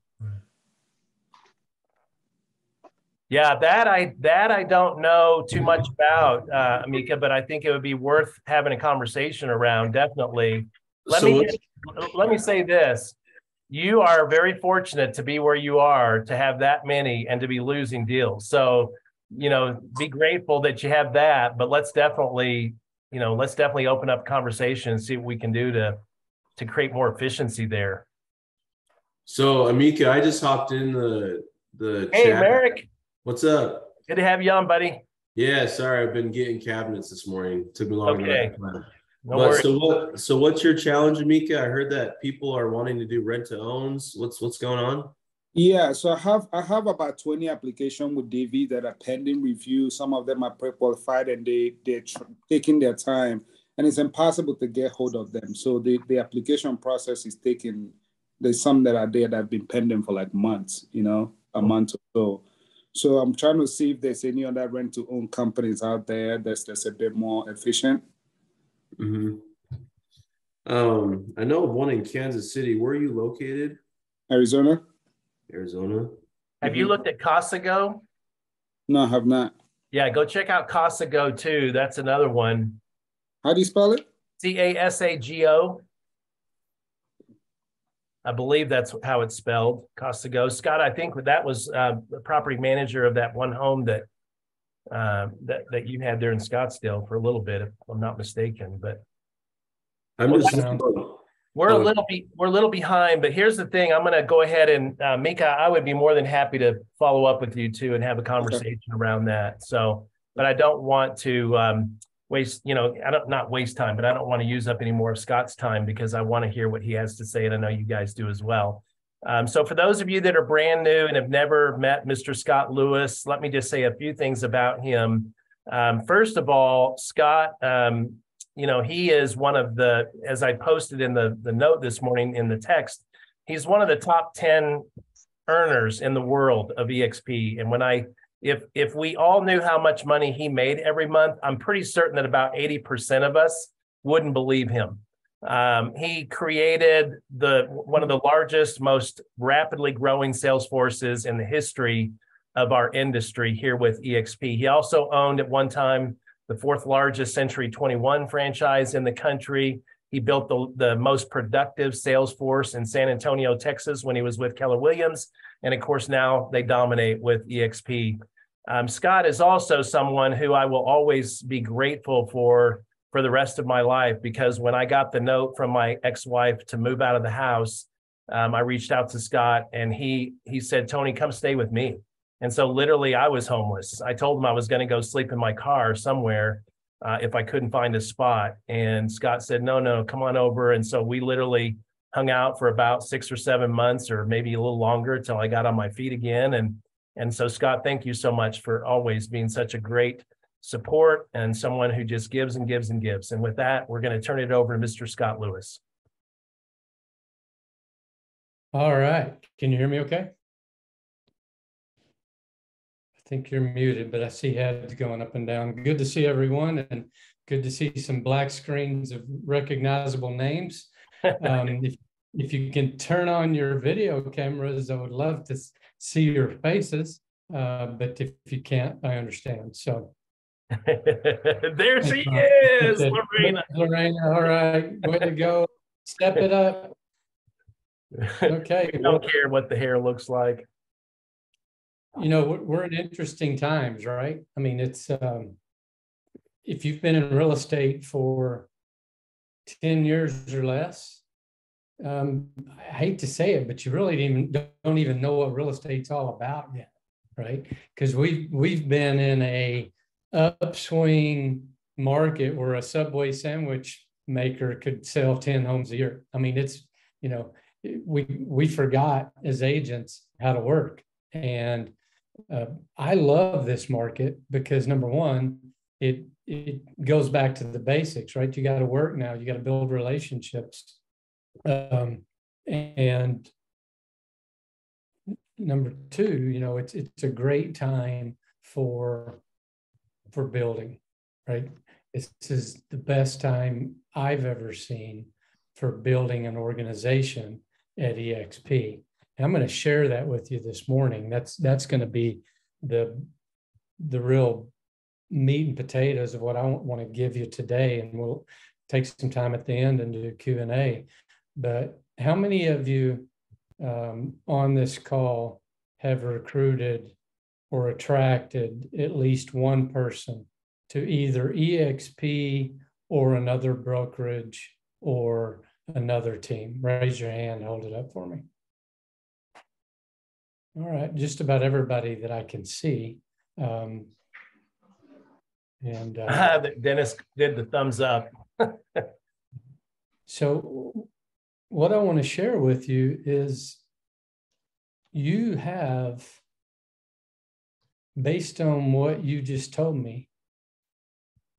Yeah, that I don't know too much about, Amika, but I think it would be worth having a conversation around, definitely. Let me say this. You are very fortunate to be where you are, to have that many and to be losing deals. So, you know, be grateful that you have that, but let's definitely open up conversation and see what we can do to create more efficiency there. So, Amika, I just hopped in the Hey, chat. Merrick. What's up? Good to have you on, buddy. Yeah, sorry, I've been getting cabinets this morning. Took me longer than I planned. No worries. So what's your challenge, Amika? I heard that people are wanting to do rent to owns. What's going on? Yeah, so I have about 20 applications with Divi that are pending review. Some of them are pre-qualified and they're taking their time, and it's impossible to get hold of them. So the application process is taking. There's some that are there that have been pending for like months, a month or so. So I'm trying to see if there's any other rent-to-own companies out there that's a bit more efficient. Mm-hmm. I know of one in Kansas City. Where are you located? Arizona. Have you looked at Casago? No, I have not. Yeah, go check out Casago too. That's another one. How do you spell it? Casago. I believe that's how it's spelled, Casago. Scott, I think that was the property manager of that one home that you had there in Scottsdale for a little bit, if I'm not mistaken. But we're a little behind. But here's the thing: I'm going to go ahead and Mika, I would be more than happy to follow up with you too and have a conversation around that. So, but I don't want to waste, not waste time, but I don't want to use up any more of Scott's time because I want to hear what he has to say. And I know you guys do as well. So for those of you that are brand new and have never met Mr. Scott Lewis, let me just say a few things about him. First of all, Scott, he is one of the, as I posted in the note this morning in the text, he's one of the top 10 earners in the world of EXP. And if we all knew how much money he made every month, I'm pretty certain that about 80% of us wouldn't believe him. He created one of the largest, most rapidly growing sales forces in the history of our industry here with EXP. He also owned at one time the fourth largest Century 21 franchise in the country. He built the most productive sales force in San Antonio, Texas when he was with Keller Williams. And of course, now they dominate with EXP. Scott is also someone who I will always be grateful for the rest of my life, because when I got the note from my ex-wife to move out of the house, I reached out to Scott and he said, Tony, come stay with me. And so literally I was homeless. I told him I was going to go sleep in my car somewhere if I couldn't find a spot. And Scott said, no, come on over. And so we literally hung out for about 6 or 7 months, or maybe a little longer, till I got on my feet again. And And so, Scott, thank you so much for always being such a great support and someone who just gives and gives and gives. And with that, we're going to turn it over to Mr. Scott Lewis. All right. Can you hear me okay? I think you're muted, but I see heads going up and down. Good to see everyone, and good to see some black screens of recognizable names. If you can turn on your video cameras, I would love to see your faces. But if you can't, I understand. So there she is, Lorena. Lorena, all right, way to go. Step it up. Okay. We don't care what the hair looks like. You know, we're in interesting times, right? I mean, it's if you've been in real estate for 10 years or less, I hate to say it, but you really don't even know what real estate's all about yet, right? Because we've been in a upswing market where a Subway sandwich maker could sell 10 homes a year. I mean, it's, you know, we forgot as agents how to work. And I love this market because, number one, it goes back to the basics, right? You got to work now. You got to build relationships. And number two, you know, it's a great time for building, right? This is the best time I've ever seen for building an organization at EXP. And I'm going to share that with you this morning. That's going to be the real meat and potatoes of what I want to give you today. And we'll take some time at the end and do Q&A. But how many of you on this call have recruited or attracted at least one person to either EXP or another brokerage or another team? Raise your hand, hold it up for me. All right, just about everybody that I can see. Dennis did the thumbs up. So what I want to share with you is you have, based on what you just told me,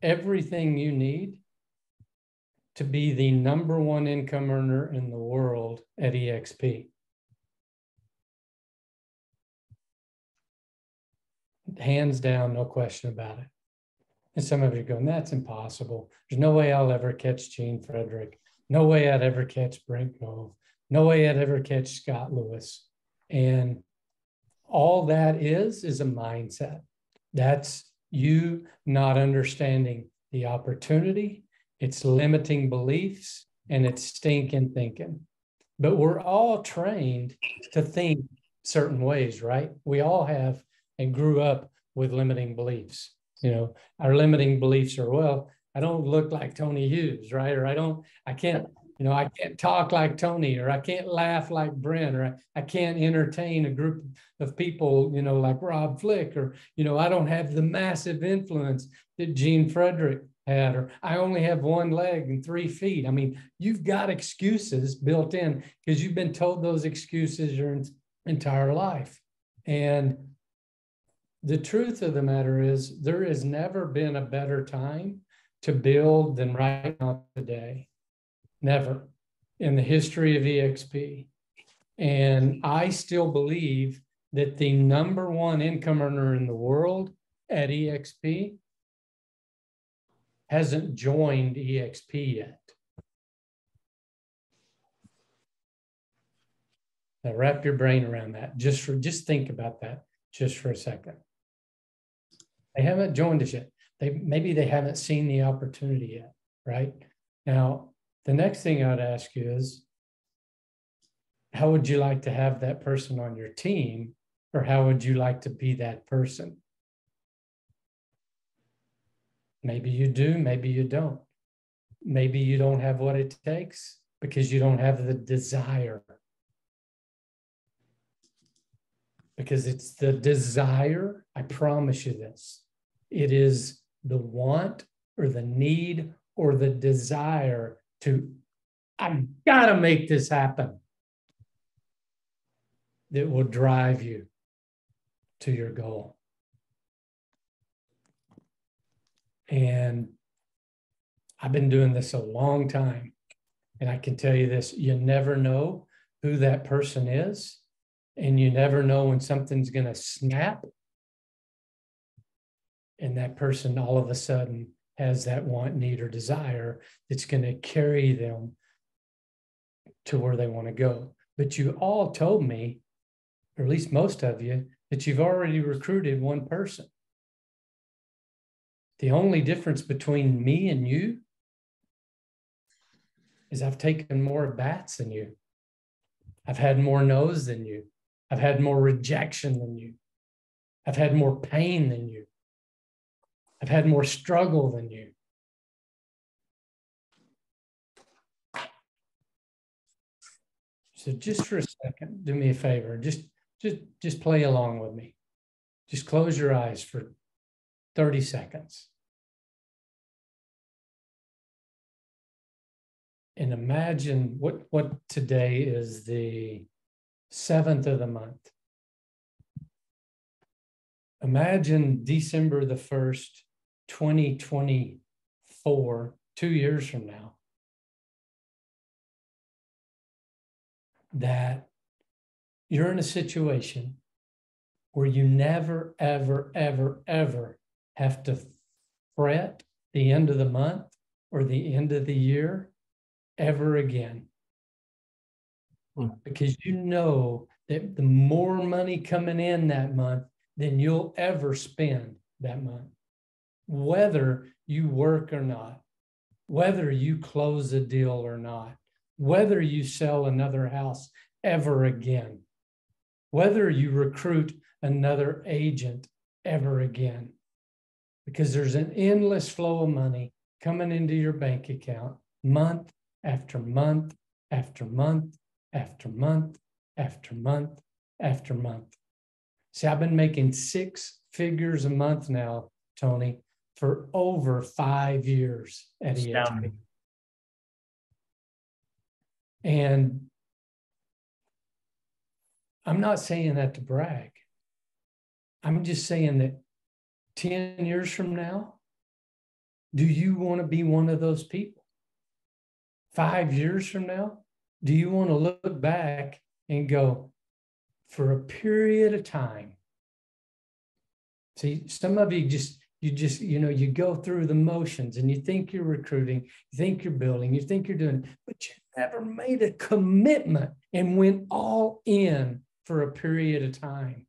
everything you need to be the #1 income earner in the world at EXP. Hands down, no question about it. And some of you are going, that's impossible. There's no way I'll ever catch Gene Frederick. No way I'd ever catch Brent Gove. No way I'd ever catch Scott Lewis. And all that is a mindset. That's you not understanding the opportunity, it's limiting beliefs, and it's stinking thinking. But we're all trained to think certain ways, right? We all have and grew up with limiting beliefs. You know, our limiting beliefs are, well, I don't look like Tony Hughes, right? Or I can't talk like Tony, or I can't laugh like Brent, or I can't entertain a group of people, you know, like Rob Flick, or, you know, I don't have the massive influence that Gene Frederick had, or I only have 1 leg and 3 feet. I mean, you've got excuses built in because you've been told those excuses your entire life. And the truth of the matter is there has never been a better time to build than right now today. Never in the history of EXP. And I still believe that the #1 income earner in the world at EXP hasn't joined EXP yet. Now wrap your brain around that. Just think about that just for a second. They haven't joined us yet. Maybe they haven't seen the opportunity yet, right? Now, the next thing I'd ask you is, how would you like to have that person on your team, or how would you like to be that person? Maybe you do, maybe you don't. Maybe you don't have what it takes because you don't have the desire. Because it's the desire, I promise you this. It is the want or the need or the desire to, I gotta make this happen, that will drive you. to your goal. And I've been doing this a long time. And I can tell you this, you never know who that person is. And you never know when something's going to snap. And that person all of a sudden has that want, need, or desire that's going to carry them to where they want to go. But you all told me, or at least most of you, that you've already recruited one person. The only difference between me and you is I've taken more bats than you. I've had more no's than you. I've had more rejection than you. I've had more pain than you. I've had more struggle than you. So just for a second, do me a favor. Just play along with me. Just close your eyes for 30 seconds. And imagine what today is the 7th of the month. Imagine December the 1st, 2024, 2 years from now, that you're in a situation where you never, ever, ever, ever have to fret the end of the month or the end of the year ever again. Because you know that the more money coming in that month than you'll ever spend that month, whether you work or not, whether you close a deal or not, whether you sell another house ever again, whether you recruit another agent ever again, because there's an endless flow of money coming into your bank account month after month after month after month after month after month. See, I've been making 6 figures a month now, Tony, for over 5 years at EXP. And I'm not saying that to brag. I'm just saying that 10 years from now, do you want to be one of those people? 5 years from now, do you want to look back and go, for a period of time? See, some of you you go through the motions and you think you're recruiting, you think you're building, you think you're doing, but you never made a commitment and went all in for a period of time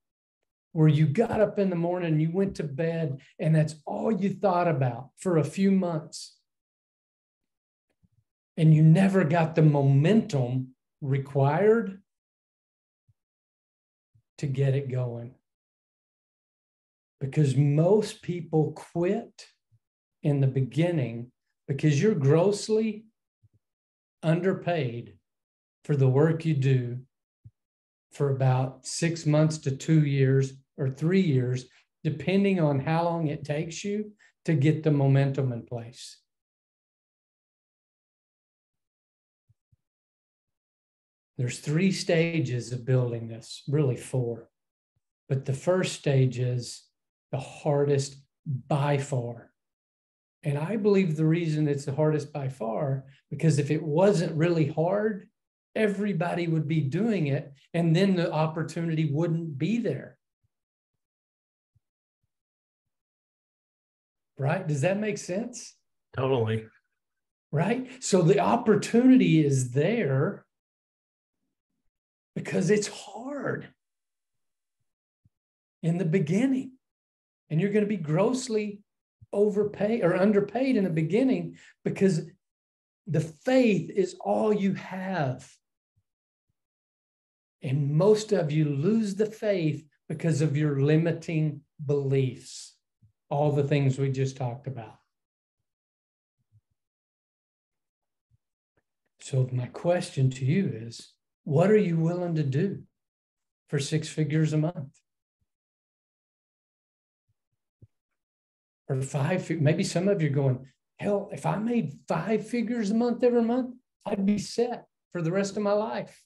where you got up in the morning and you went to bed and that's all you thought about for a few months. And you never got the momentum required to get it going. Because most people quit in the beginning because you're grossly underpaid for the work you do for about 6 months to 2 years or 3 years, depending on how long it takes you to get the momentum in place. There's 3 stages of building this, really 4. But the first stage is the hardest by far. And I believe the reason it's the hardest by far, because if it wasn't really hard, everybody would be doing it, and then the opportunity wouldn't be there. Right? Does that make sense? Totally. Right? So the opportunity is there because it's hard in the beginning. And you're going to be grossly overpaid or underpaid in the beginning because the faith is all you have. And most of you lose the faith because of your limiting beliefs, all the things we just talked about. So my question to you is, what are you willing to do for 6 figures a month? Or 5, maybe some of you are going, hell, if I made 5 figures a month every month, I'd be set for the rest of my life.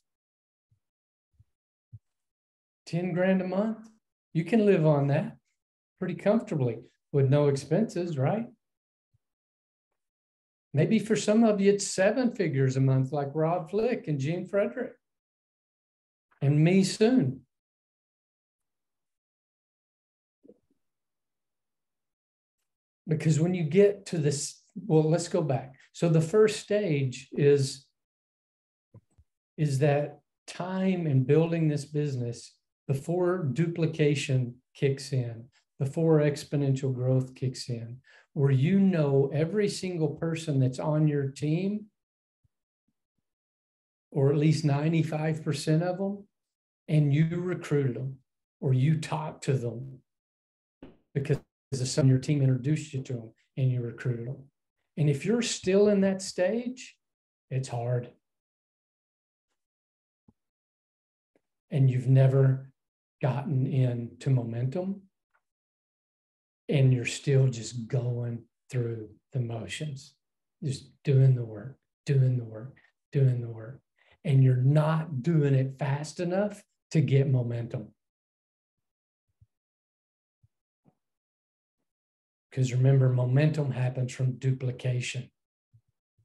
10 grand a month, You can live on that pretty comfortably with no expenses, right? Maybe for some of you, it's 7 figures a month, like Rob Flick and Gene Frederick and me soon. Because when you get to this, well, let's go back. So the first stage is that time in building this business before duplication kicks in, before exponential growth kicks in, where you know every single person that's on your team, or at least 95% of them, and you recruited them or you talked to them because someone on your team introduced you to them and you recruited them. And if you're still in that stage, it's hard. And you've never gotten into momentum, and you're still just going through the motions, just doing the work, doing the work, doing the work. And you're not doing it fast enough to get momentum. Because remember, momentum happens from duplication.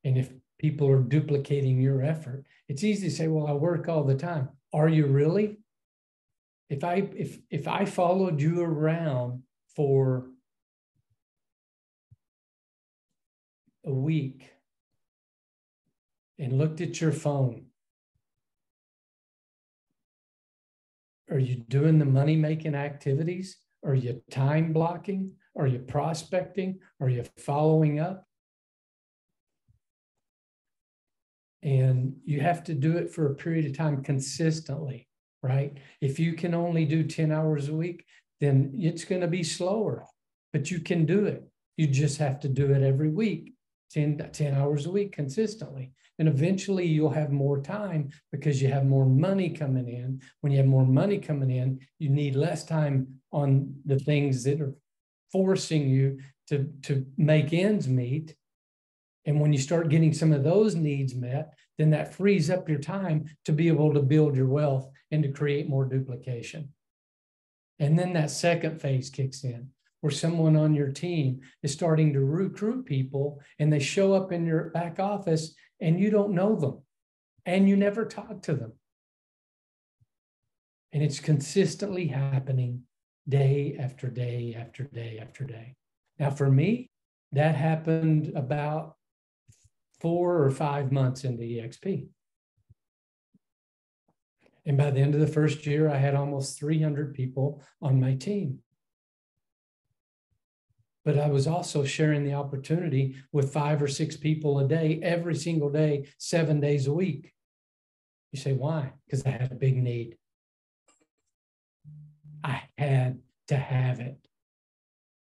And if people are duplicating your effort, it's easy to say, well, I work all the time. Are you really? If I followed you around for a week and looked at your phone, are you doing the money-making activities? Are you time blocking? Are you prospecting? Are you following up? And you have to do it for a period of time consistently, right? If you can only do 10 hours a week, then it's going to be slower, but you can do it. You just have to do it every week, 10 hours a week consistently. And eventually you'll have more time because you have more money coming in. When you have more money coming in, you need less time on the things that are forcing you to make ends meet. And when you start getting some of those needs met, then that frees up your time to be able to build your wealth and to create more duplication. And then that second phase kicks in, where someone on your team is starting to recruit people and they show up in your back office and you don't know them and you never talk to them. And it's consistently happening day after day after day after day. Now, for me, that happened about 4 or 5 months into EXP. And by the end of the first year, I had almost 300 people on my team. But I was also sharing the opportunity with 5 or 6 people a day, every single day, 7 days a week. You say, why? Because I had a big need. I had to have it.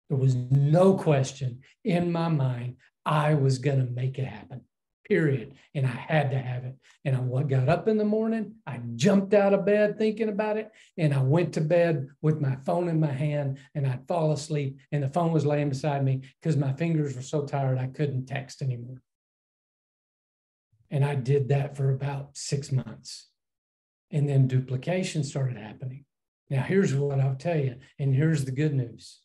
There was no question in my mind I was going to make it happen, period. And I had to have it. And I got up in the morning, I jumped out of bed thinking about it, and I went to bed with my phone in my hand, and I'd fall asleep, and the phone was laying beside me because my fingers were so tired I couldn't text anymore. And I did that for about 6 months. And then duplication started happening. Now, here's what I'll tell you, and here's the good news.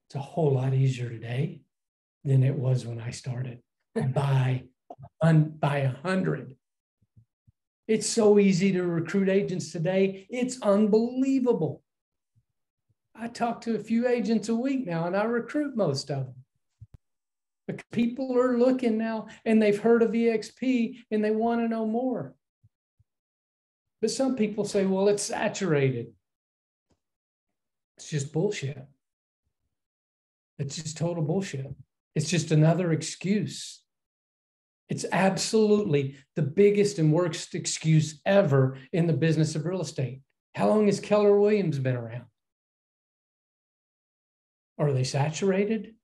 It's a whole lot easier today than it was when I started by 100. It's so easy to recruit agents today. It's unbelievable. I talk to a few agents a week now, and I recruit most of them. But people are looking now, and they've heard of EXP, and they want to know more. But some people say, well, it's saturated. It's just bullshit. It's just total bullshit. It's just another excuse. It's absolutely the biggest and worst excuse ever in the business of real estate. How long has Keller Williams been around? Are they saturated?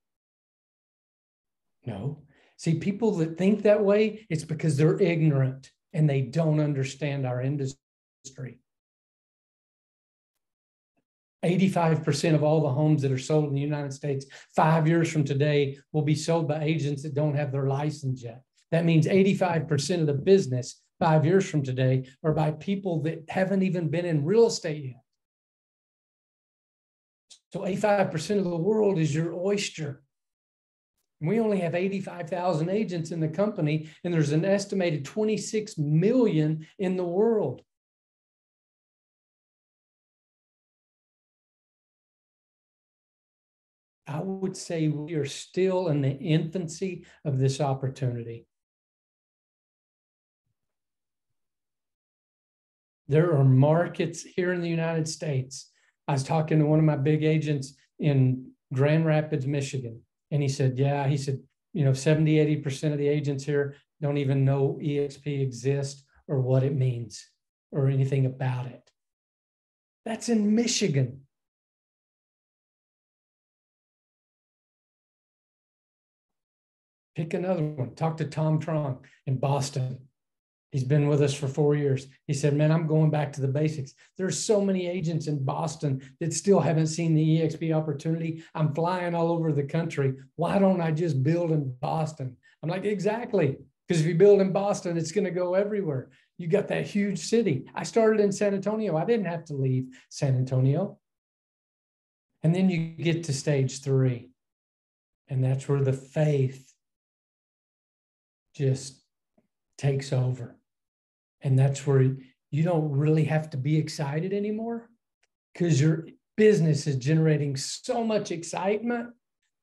No. See, people that think that way, it's because they're ignorant and they don't understand our industry. 85% of all the homes that are sold in the United States 5 years from today will be sold by agents that don't have their license yet. That means 85% of the business 5 years from today are by people that haven't even been in real estate yet. So 85% of the world is your oyster. We only have 85,000 agents in the company, and there's an estimated 26 million in the world. I would say we are still in the infancy of this opportunity. There are markets here in the United States. I was talking to one of my big agents in Grand Rapids, Michigan, and he said, yeah, he said, 70, 80% of the agents here don't even know EXP exists or what it means or anything about it. That's in Michigan. Pick another one. Talk to Tom Trong in Boston. He's been with us for 4 years. He said, man, I'm going back to the basics. There's so many agents in Boston that still haven't seen the EXP opportunity. I'm flying all over the country. Why don't I just build in Boston? I'm like, exactly. Because if you build in Boston, it's going to go everywhere. You got that huge city. I started in San Antonio. I didn't have to leave San Antonio. And then you get to stage 3. And that's where the faith just takes over. And that's where you don't really have to be excited anymore, because your business is generating so much excitement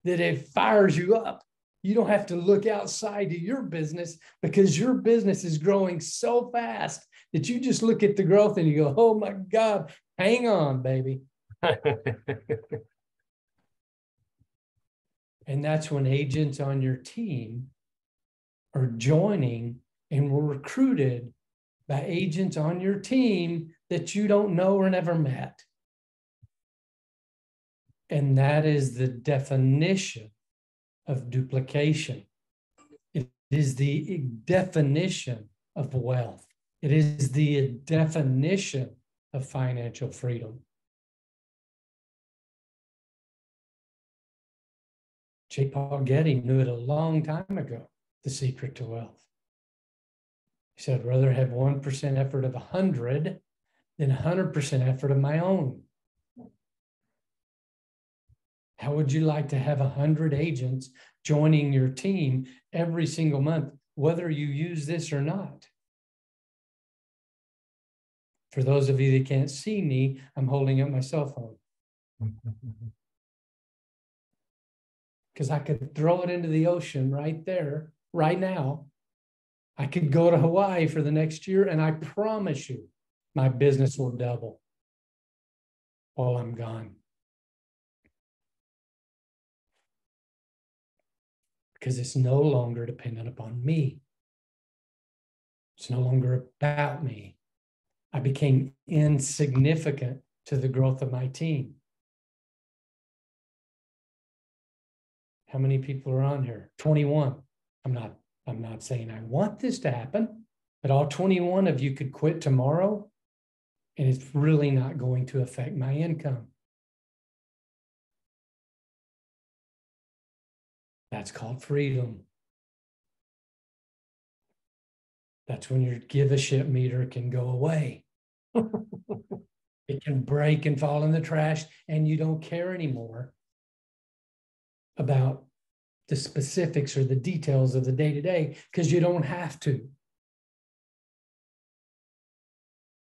that it fires you up. You don't have to look outside of your business, because your business is growing so fast that you just look at the growth and you go, oh my God, hang on, baby. And that's when agents on your team are joining and were recruited by agents on your team that you don't know or never met. And that is the definition of duplication. It is the definition of wealth. It is the definition of financial freedom. J. Paul Getty knew it a long time ago, the secret to wealth. He said, I'd rather have 1% effort of 100 than 100% effort of my own. How would you like to have 100 agents joining your team every single month, whether you use this or not? For those of you that can't see me, I'm holding up my cell phone. Because I could throw it into the ocean right there, right now. I could go to Hawaii for the next year, and I promise you, my business will double while I'm gone. Because it's no longer dependent upon me. It's no longer about me. I became insignificant to the growth of my team. How many people are on here? 21. I'm not saying I want this to happen, but all 21 of you could quit tomorrow, and it's really not going to affect my income. That's called freedom. That's when your give a shit meter can go away. It can break and fall in the trash, and you don't care anymore about the specifics or the details of the day-to-day, because you don't have to.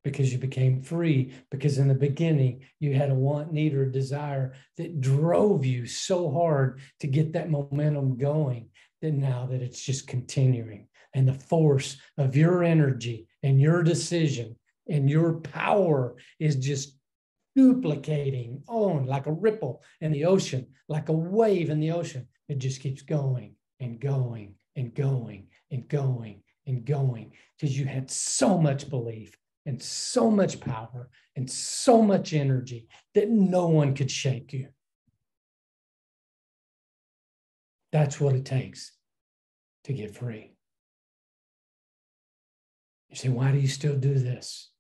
Because you became free, because in the beginning you had a want, need, or desire that drove you so hard to get that momentum going, that now that it's just continuing, and the force of your energy and your decision and your power is just duplicating on like a ripple in the ocean, like a wave in the ocean. It just keeps going and going and going and going and going, because you had so much belief and so much power and so much energy that no one could shake you. That's what it takes to get free. You say, why do you still do this?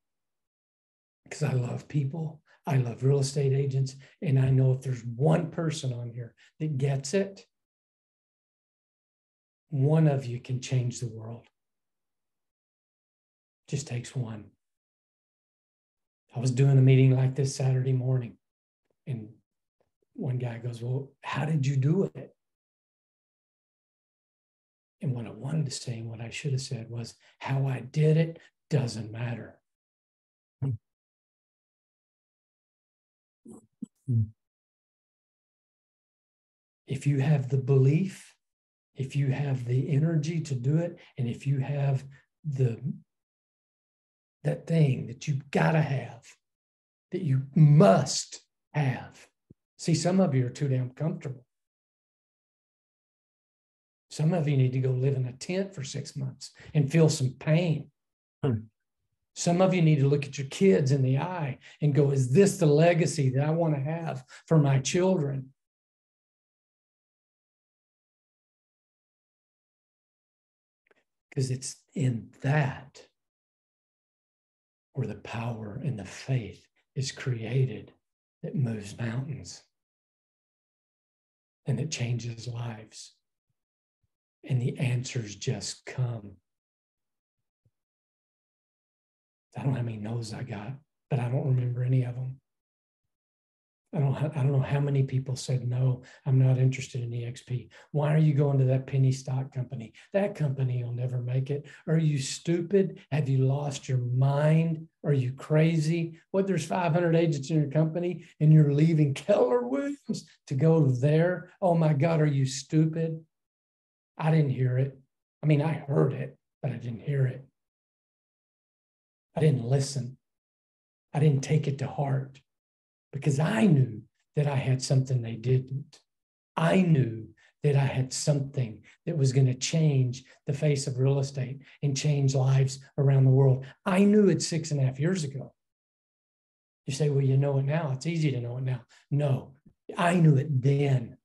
Because I love people. I love real estate agents. And I know if there's one person on here that gets it, one of you can change the world. Just takes one. I was doing a meeting like this Saturday morning, and one guy goes, well, how did you do it? And what I wanted to say and what I should have said was, how I did it doesn't matter. If you have the belief, if you have the energy to do it, and if you have that thing that you've got to have, that you must have. See, some of you are too damn comfortable. Some of you need to go live in a tent for 6 months and feel some pain. Some of you need to look at your kids in the eye and go, is this the legacy that I want to have for my children? Because it's in that where the power and the faith is created that moves mountains and it changes lives. And the answers just come. I don't know how many no's I got, but I don't remember any of them. I don't know how many people said, no, I'm not interested in EXP. Why are you going to that penny stock company? That company will never make it. Are you stupid? Have you lost your mind? Are you crazy? What, there's 500 agents in your company and you're leaving Keller Williams to go there? Oh my God, are you stupid? I didn't hear it. I mean, I heard it, but I didn't hear it. I didn't listen. I didn't take it to heart. Because I knew that I had something they didn't. I knew that I had something that was going to change the face of real estate and change lives around the world. I knew it 6.5 years ago. You say, well, you know it now. It's easy to know it now. No, I knew it then.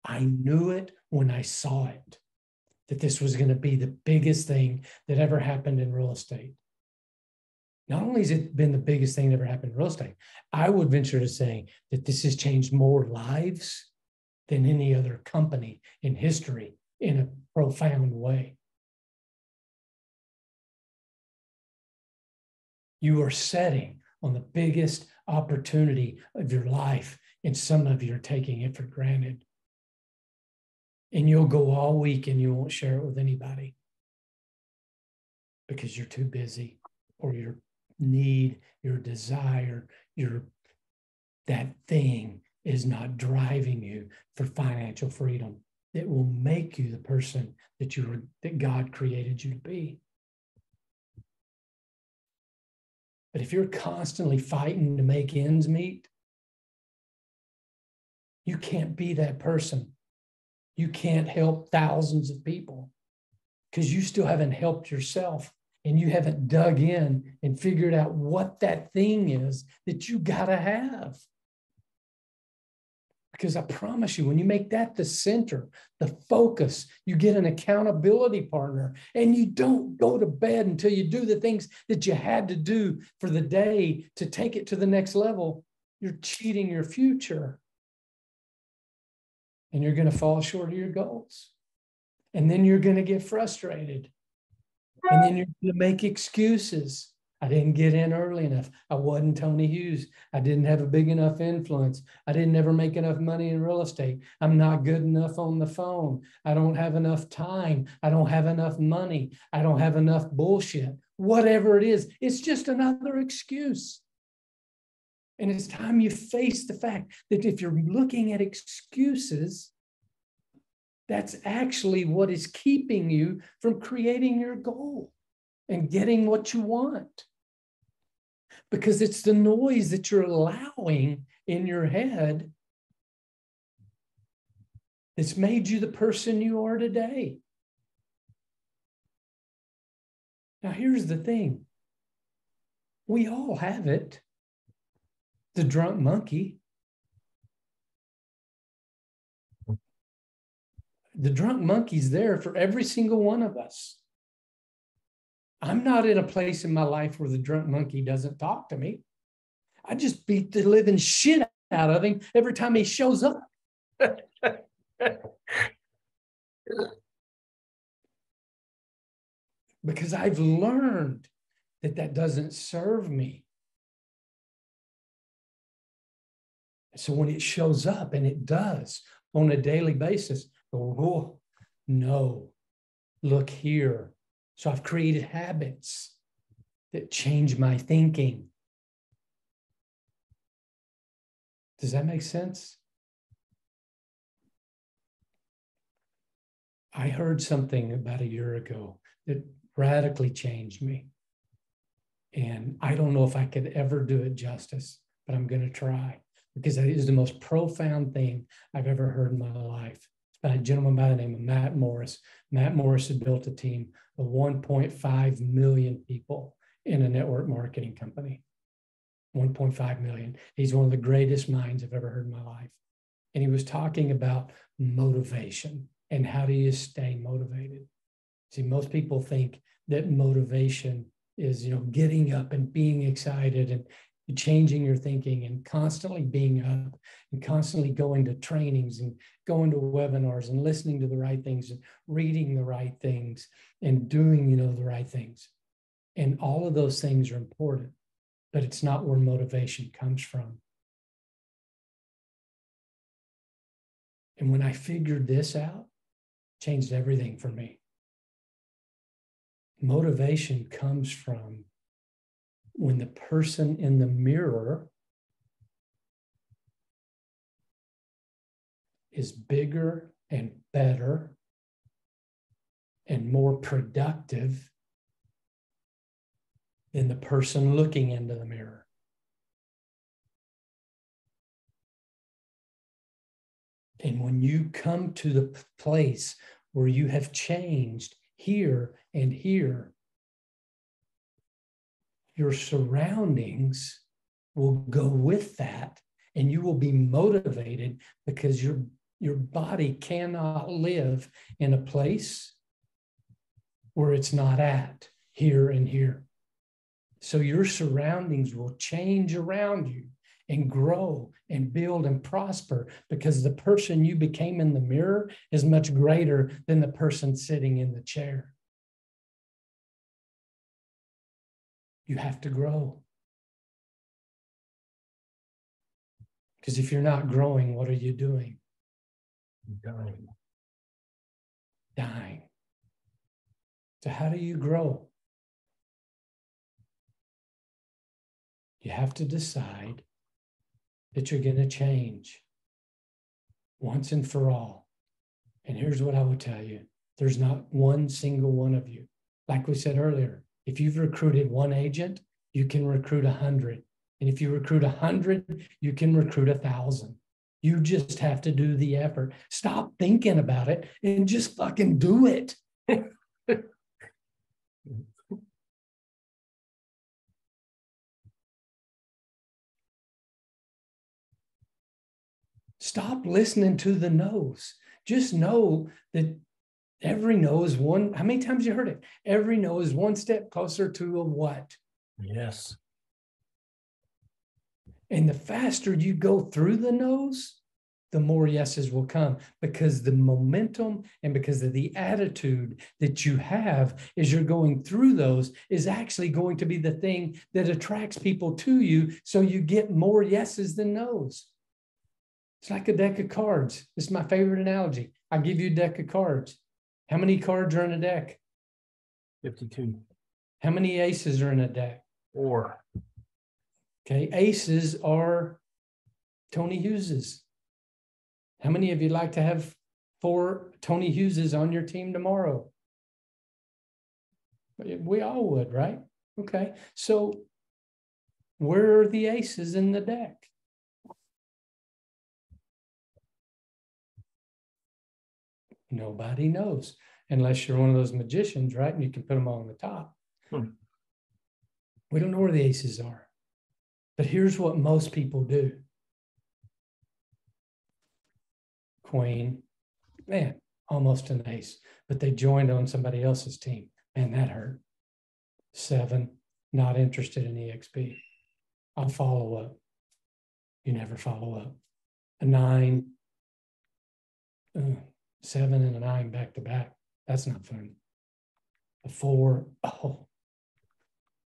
I knew it when I saw it, that this was going to be the biggest thing that ever happened in real estate. Not only has it been the biggest thing that ever happened in real estate, I would venture to say that this has changed more lives than any other company in history in a profound way. You are setting on the biggest opportunity of your life, and some of you are taking it for granted. And you'll go all week and you won't share it with anybody because you're too busy, or your need, your desire, that thing is not driving you for financial freedom that will make you the person that God created you to be. But if you're constantly fighting to make ends meet, you can't be that person. You can't help thousands of people because you still haven't helped yourself, and you haven't dug in and figured out what that thing is that you got to have. Because I promise you, when you make that the center, the focus, you get an accountability partner, and you don't go to bed until you do the things that you had to do for the day to take it to the next level. You're cheating your future. And you're going to fall short of your goals. And then you're going to get frustrated. And then you're going to make excuses. I didn't get in early enough. I wasn't Tony Hughes. I didn't have a big enough influence. I didn't ever make enough money in real estate. I'm not good enough on the phone. I don't have enough time. I don't have enough money. I don't have enough bullshit. Whatever it is, it's just another excuse. And it's time you face the fact that if you're looking at excuses, that's actually what is keeping you from creating your goal and getting what you want. Because it's the noise that you're allowing in your head that's made you the person you are today. Now, here's the thing. We all have it. The drunk monkey. The drunk monkey's there for every single one of us. I'm not in a place in my life where the drunk monkey doesn't talk to me. I just beat the living shit out of him every time he shows up. because I've learned that that doesn't serve me. So when it shows up, and it does on a daily basis, oh, no, look here. So I've created habits that change my thinking. Does that make sense? I heard something about a year ago that radically changed me. And I don't know if I could ever do it justice, but I'm going to try, because it is the most profound thing I've ever heard in my life. It's by a gentleman by the name of Matt Morris. Matt Morris had built a team of 1.5 million people in a network marketing company. 1.5 million. He's one of the greatest minds I've ever heard in my life. And he was talking about motivation and how do you stay motivated. See, most people think that motivation is, getting up and being excited and changing your thinking and constantly being up and constantly going to trainings and going to webinars and listening to the right things and reading the right things and doing, the right things. And all of those things are important, but it's not where motivation comes from. And when I figured this out, changed everything for me. Motivation comes from when the person in the mirror is bigger and better and more productive than the person looking into the mirror. And when you come to the place where you have changed here and here, your surroundings will go with that, and you will be motivated because your body cannot live in a place where it's not at here and here. So your surroundings will change around you and grow and build and prosper because the person you became in the mirror is much greater than the person sitting in the chair. You have to grow. Because if you're not growing, what are you doing? Dying. Dying. So how do you grow? You have to decide that you're going to change once and for all. And here's what I would tell you. There's not one single one of you. Like we said earlier, if you've recruited one agent, you can recruit 100. And if you recruit 100, you can recruit 1,000. You just have to do the effort. Stop thinking about it and just fucking do it. Stop listening to the no's. Just know that every no is one. How many times you heard it? Every no is one step closer to a what? Yes. And the faster you go through the no's, the more yeses will come, because the momentum and because of the attitude that you have as you're going through those is actually going to be the thing that attracts people to you. So you get more yeses than no's. It's like a deck of cards. This is my favorite analogy. I give you a deck of cards. How many cards are in a deck? 52. How many aces are in a deck? 4. Okay, aces are Tony Hugheses. How many of you like to have 4 Tony Hugheses on your team tomorrow? We all would, right? Okay, so where are the aces in the deck? Nobody knows, unless you're one of those magicians, right? And you can put them all on the top. We don't know where the aces are. But here's what most people do. Queen, man, almost an ace, but they joined on somebody else's team. Man, that hurt. 7, not interested in EXP. I'll follow up. You never follow up. A 9, 7 and a 9 back to back. That's not fun. a 4. Oh,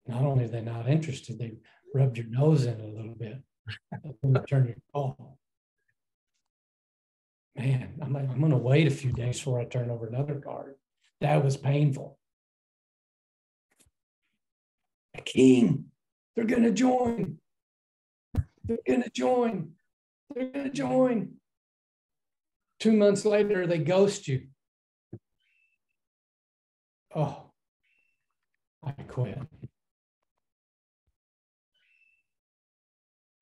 not only are they not interested, they rubbed your nose in a little bit. Return your call. Man, I'm going to wait a few days before I turn over another card. That was painful. A king, they're going to join. They're going to join. They're going to join. 2 months later, they ghost you. Oh, I quit.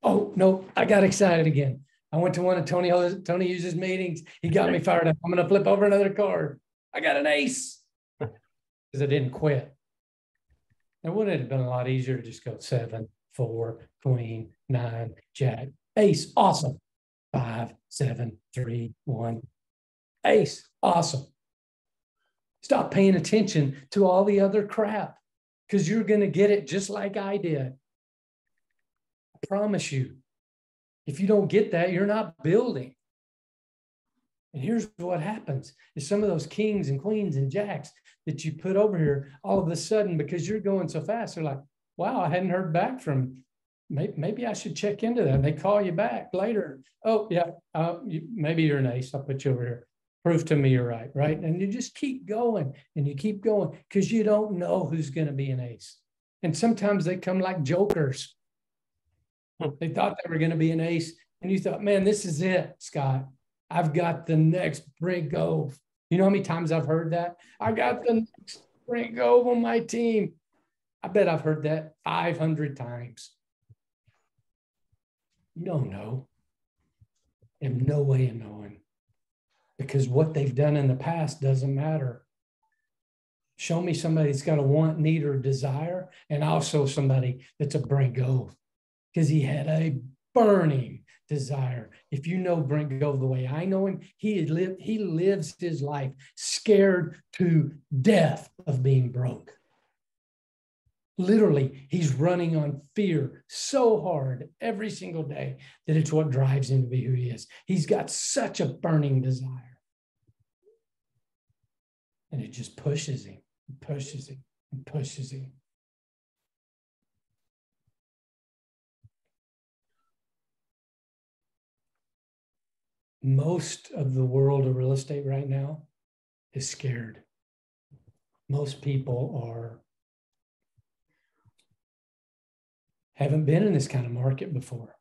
Oh, no, I got excited again. I went to one of Tony Hughes' meetings. He got me fired up. I'm going to flip over another card. I got an ace because I didn't quit. It wouldn't have been a lot easier to just go 7, 4, queen, 9, jack, ace. Awesome. 5, 7, 3, 1. Ace. Awesome. Stop paying attention to all the other crap because you're going to get it just like I did. I promise you. If you don't get that, you're not building. And here's what happens is some of those kings and queens and jacks that you put over here, all of a sudden, because you're going so fast, they're like, wow, I hadn't heard back from, maybe I should check into that. And they call you back later. Oh, yeah, maybe you're an ace. I'll put you over here. Prove to me you're right, right? And you just keep going and you keep going because you don't know who's going to be an ace. And sometimes they come like jokers. They thought they were going to be an ace. And you thought, man, this is it, Scott. I've got the next Brent Gove. You know how many times I've heard that? I got the next Brent Gove on my team. I bet I've heard that 500 times. You don't know. You have no way of knowing. Because what they've done in the past doesn't matter. Show me somebody that's got a want, need, or desire, and I'll show somebody that's a Brent Gove. Because he had a burning desire. If you know Brent Gove the way I know him, he lives his life scared to death of being broke. Literally, he's running on fear so hard every single day that it's what drives him to be who he is. He's got such a burning desire. And it just pushes him, and pushes him, and pushes him. Most of the world of real estate right now is scared. Most people haven't been in this kind of market before.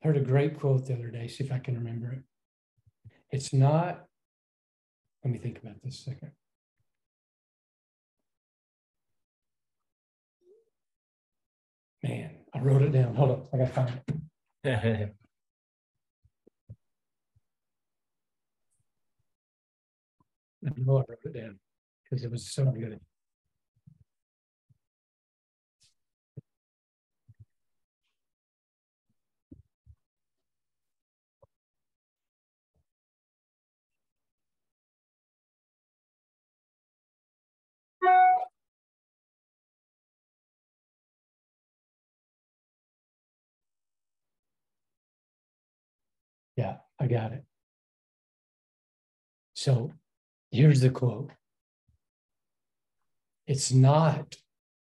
I heard a great quote the other day, see if I can remember it. It's not, let me think about this a second. Man, I wrote it down. Hold on, I gotta find it. I know I wrote it down because it was so good. Yeah, I got it. So here's the quote. It's not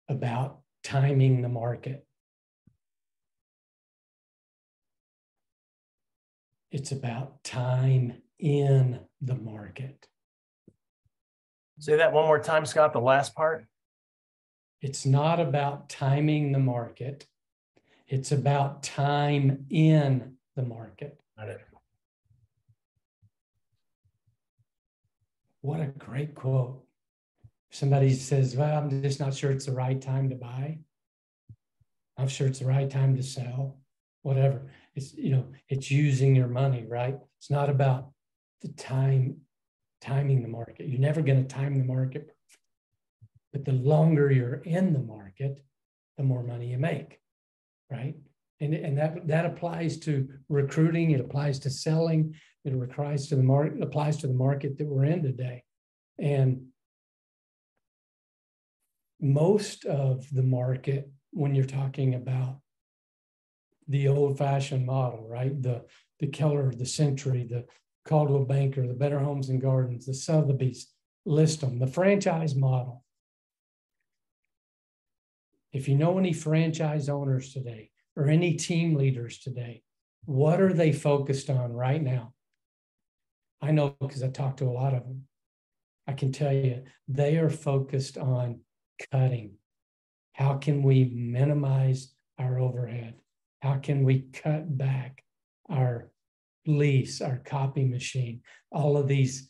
about timing the market. It's about time in the market. Say that one more time, Scott, the last part. It's not about timing the market. It's about time in the market. Got it. What a great quote. Somebody says, well, I'm just not sure it's the right time to buy. I'm sure it's the right time to sell, whatever. It's, it's using your money, right? It's not about the timing the market. You're never going to time the market. But the longer you're in the market, the more money you make, right? And that applies to recruiting. It applies to selling. It applies to the market that we're in today. And most of the market, when you're talking about the old-fashioned model, right? The Keller, the Century, the Caldwell Banker, the Better Homes and Gardens, the Sotheby's, list them. The franchise model. If you know any franchise owners today or any team leaders today, what are they focused on right now? I know because I talked to a lot of them. I can tell you they are focused on cutting. How can we minimize our overhead? How can we cut back our lease, our copy machine, all of these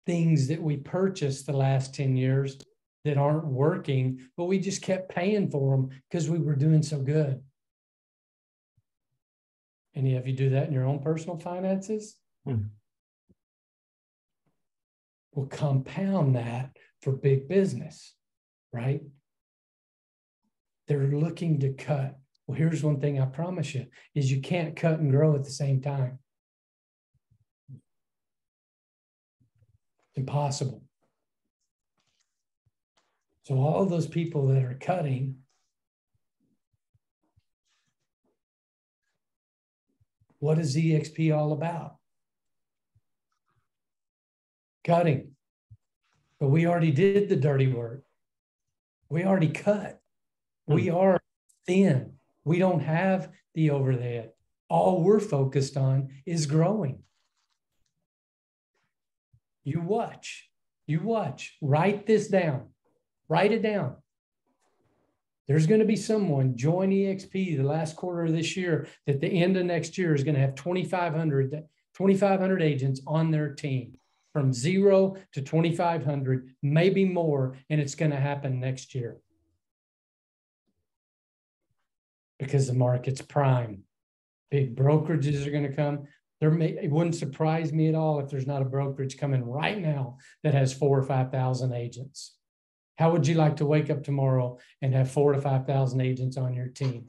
things that we purchased the last 10 years that aren't working, but we just kept paying for them because we were doing so good. Any of you do that in your own personal finances? We'll compound that for big business, right? They're looking to cut. Well, here's one thing I promise you, is you can't cut and grow at the same time. It's impossible. So all of those people that are cutting, what is EXP all about? Cutting. But we already did the dirty work. We already cut. We are thin. We don't have the overhead. All we're focused on is growing. You watch. You watch. Write this down. Write it down. There's going to be someone join EXP the last quarter of this year that at the end of next year is going to have 2,500 agents on their team, from 0 to 2,500, maybe more, and it's going to happen next year because the market's prime. Big brokerages are going to come. It wouldn't surprise me at all if there's not a brokerage coming right now that has 4,000 or 5,000 agents. How would you like to wake up tomorrow and have 4,000 to 5,000 agents on your team?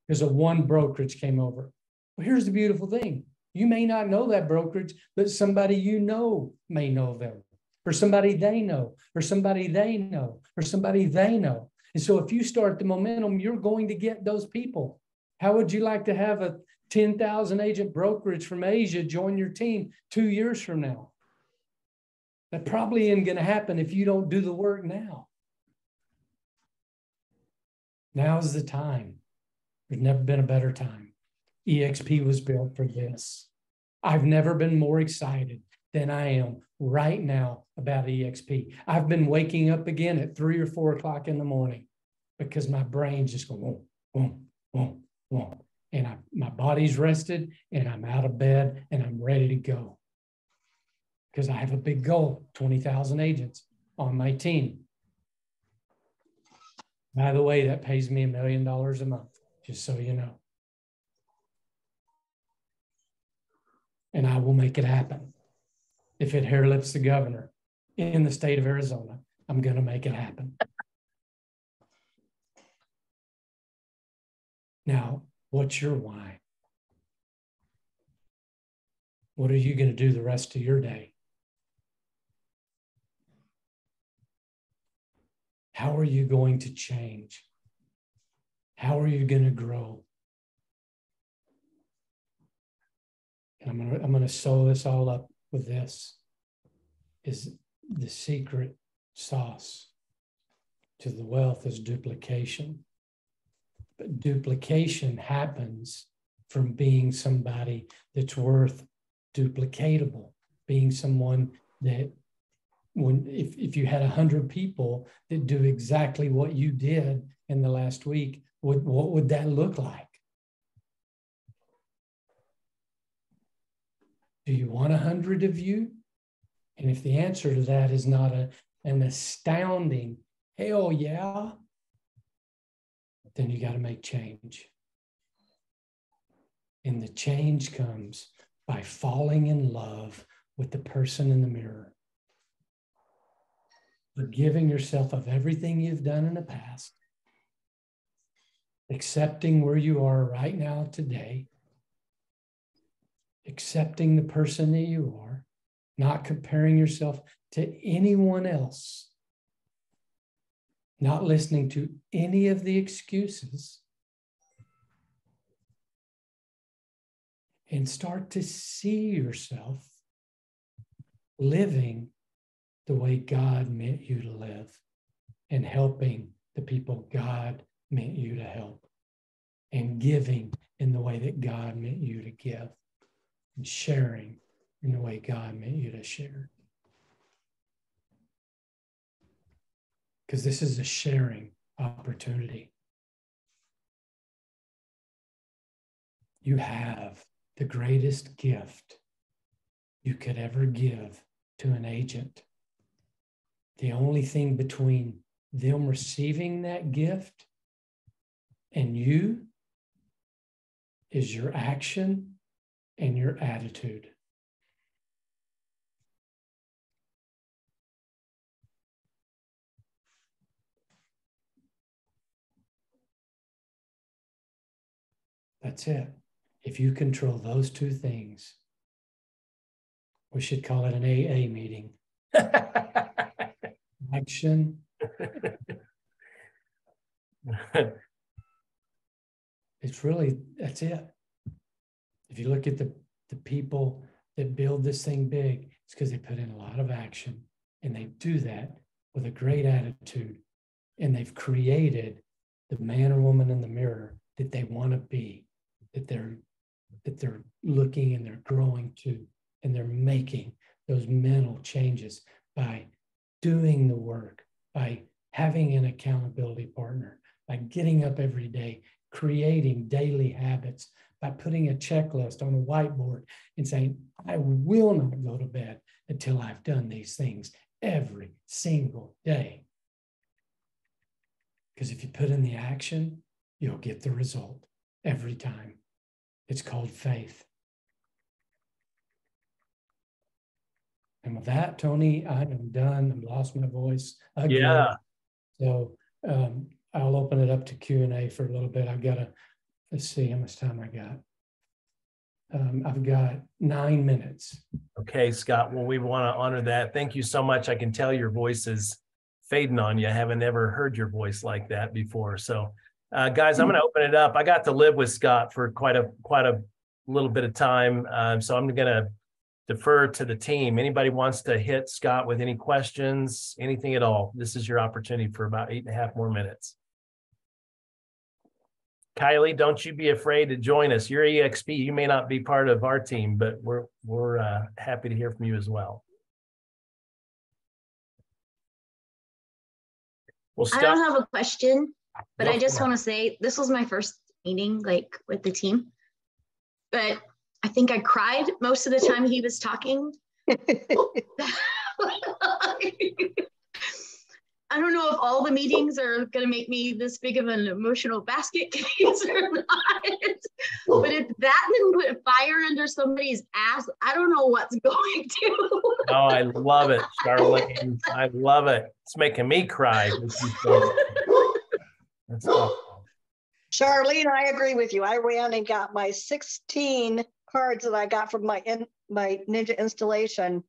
Because one brokerage came over. Well, here's the beautiful thing. You may not know that brokerage, but somebody you know may know them, or somebody they know, or somebody they know, or somebody they know. And so if you start the momentum, you're going to get those people. How would you like to have a 10,000 agent brokerage from Asia join your team 2 years from now? That probably isn't going to happen if you don't do the work now. Now's the time. There's never been a better time. EXP was built for this. I've never been more excited than I am right now about EXP. I've been waking up again at 3 or 4 o'clock in the morning because my brain's just going, whoom, whoom, whoom, whoom. And my body's rested and I'm out of bed and I'm ready to go. Because I have a big goal, 20,000 agents on my team. By the way, that pays me $1 million a month, just so you know. And I will make it happen. If it hair lifts the governor in the state of Arizona, I'm going to make it happen. Now, what's your why? What are you going to do the rest of your day? How are you going to change? How are you going to grow? And I'm going to sew this all up with this. Is the secret sauce to the wealth is duplication. But duplication happens from being somebody that's worth duplicatable, being someone that if you had 100 people that do exactly what you did in the last week, what would that look like? Do you want 100 of you? And if the answer to that is not an astounding, hell yeah, then you got to make change. And the change comes by falling in love with the person in the mirror. Forgiving yourself of everything you've done in the past, accepting where you are right now today, accepting the person that you are, not comparing yourself to anyone else, not listening to any of the excuses, and start to see yourself living the way God meant you to live, and helping the people God meant you to help, and giving in the way that God meant you to give, and sharing in the way God meant you to share. Because this is a sharing opportunity. You have the greatest gift you could ever give to an agent. The only thing between them receiving that gift and you is your action and your attitude. That's it. If you control those two things, we should call it an AA meeting. Action. It's really, that's it. If you look at the people that build this thing big, it's because they put in a lot of action, and they do that with a great attitude, and they've created the man or woman in the mirror that they want to be, that they're looking and they're growing to, and they're making those mental changes by doing the work, by having an accountability partner, by getting up every day, creating daily habits, by putting a checklist on a whiteboard and saying, I will not go to bed until I've done these things every single day. Because if you put in the action, you'll get the result every time. It's called faith. And with that, Tony, I am done. I've lost my voice again. Yeah. So I'll open it up to Q&A for a little bit. I've got to, let's see how much time I got. I've got 9 minutes. Okay, Scott. Well, we want to honor that. Thank you so much. I can tell your voice is fading on you. I haven't ever heard your voice like that before. So, guys, I'm going to open it up. I got to live with Scott for quite a little bit of time. So I'm going to defer to the team. Anybody wants to hit Scott with any questions, anything at all? This is your opportunity for about 8.5 more minutes. Kylie, don't you be afraid to join us. You're EXP. You may not be part of our team, but we're happy to hear from you as well. Well, Scott, I don't have a question, but I just want to say this was my first meeting with the team. But I think I cried most of the time he was talking. I don't know if all the meetings are going to make me this big of an emotional basket case or not. But if that didn't put fire under somebody's ass, I don't know what's going to. Oh, I love it, Charlene. I love it. It's making me cry. That's awesome. Charlene, I agree with you. I ran and got my 16 cards that I got from my Ninja installation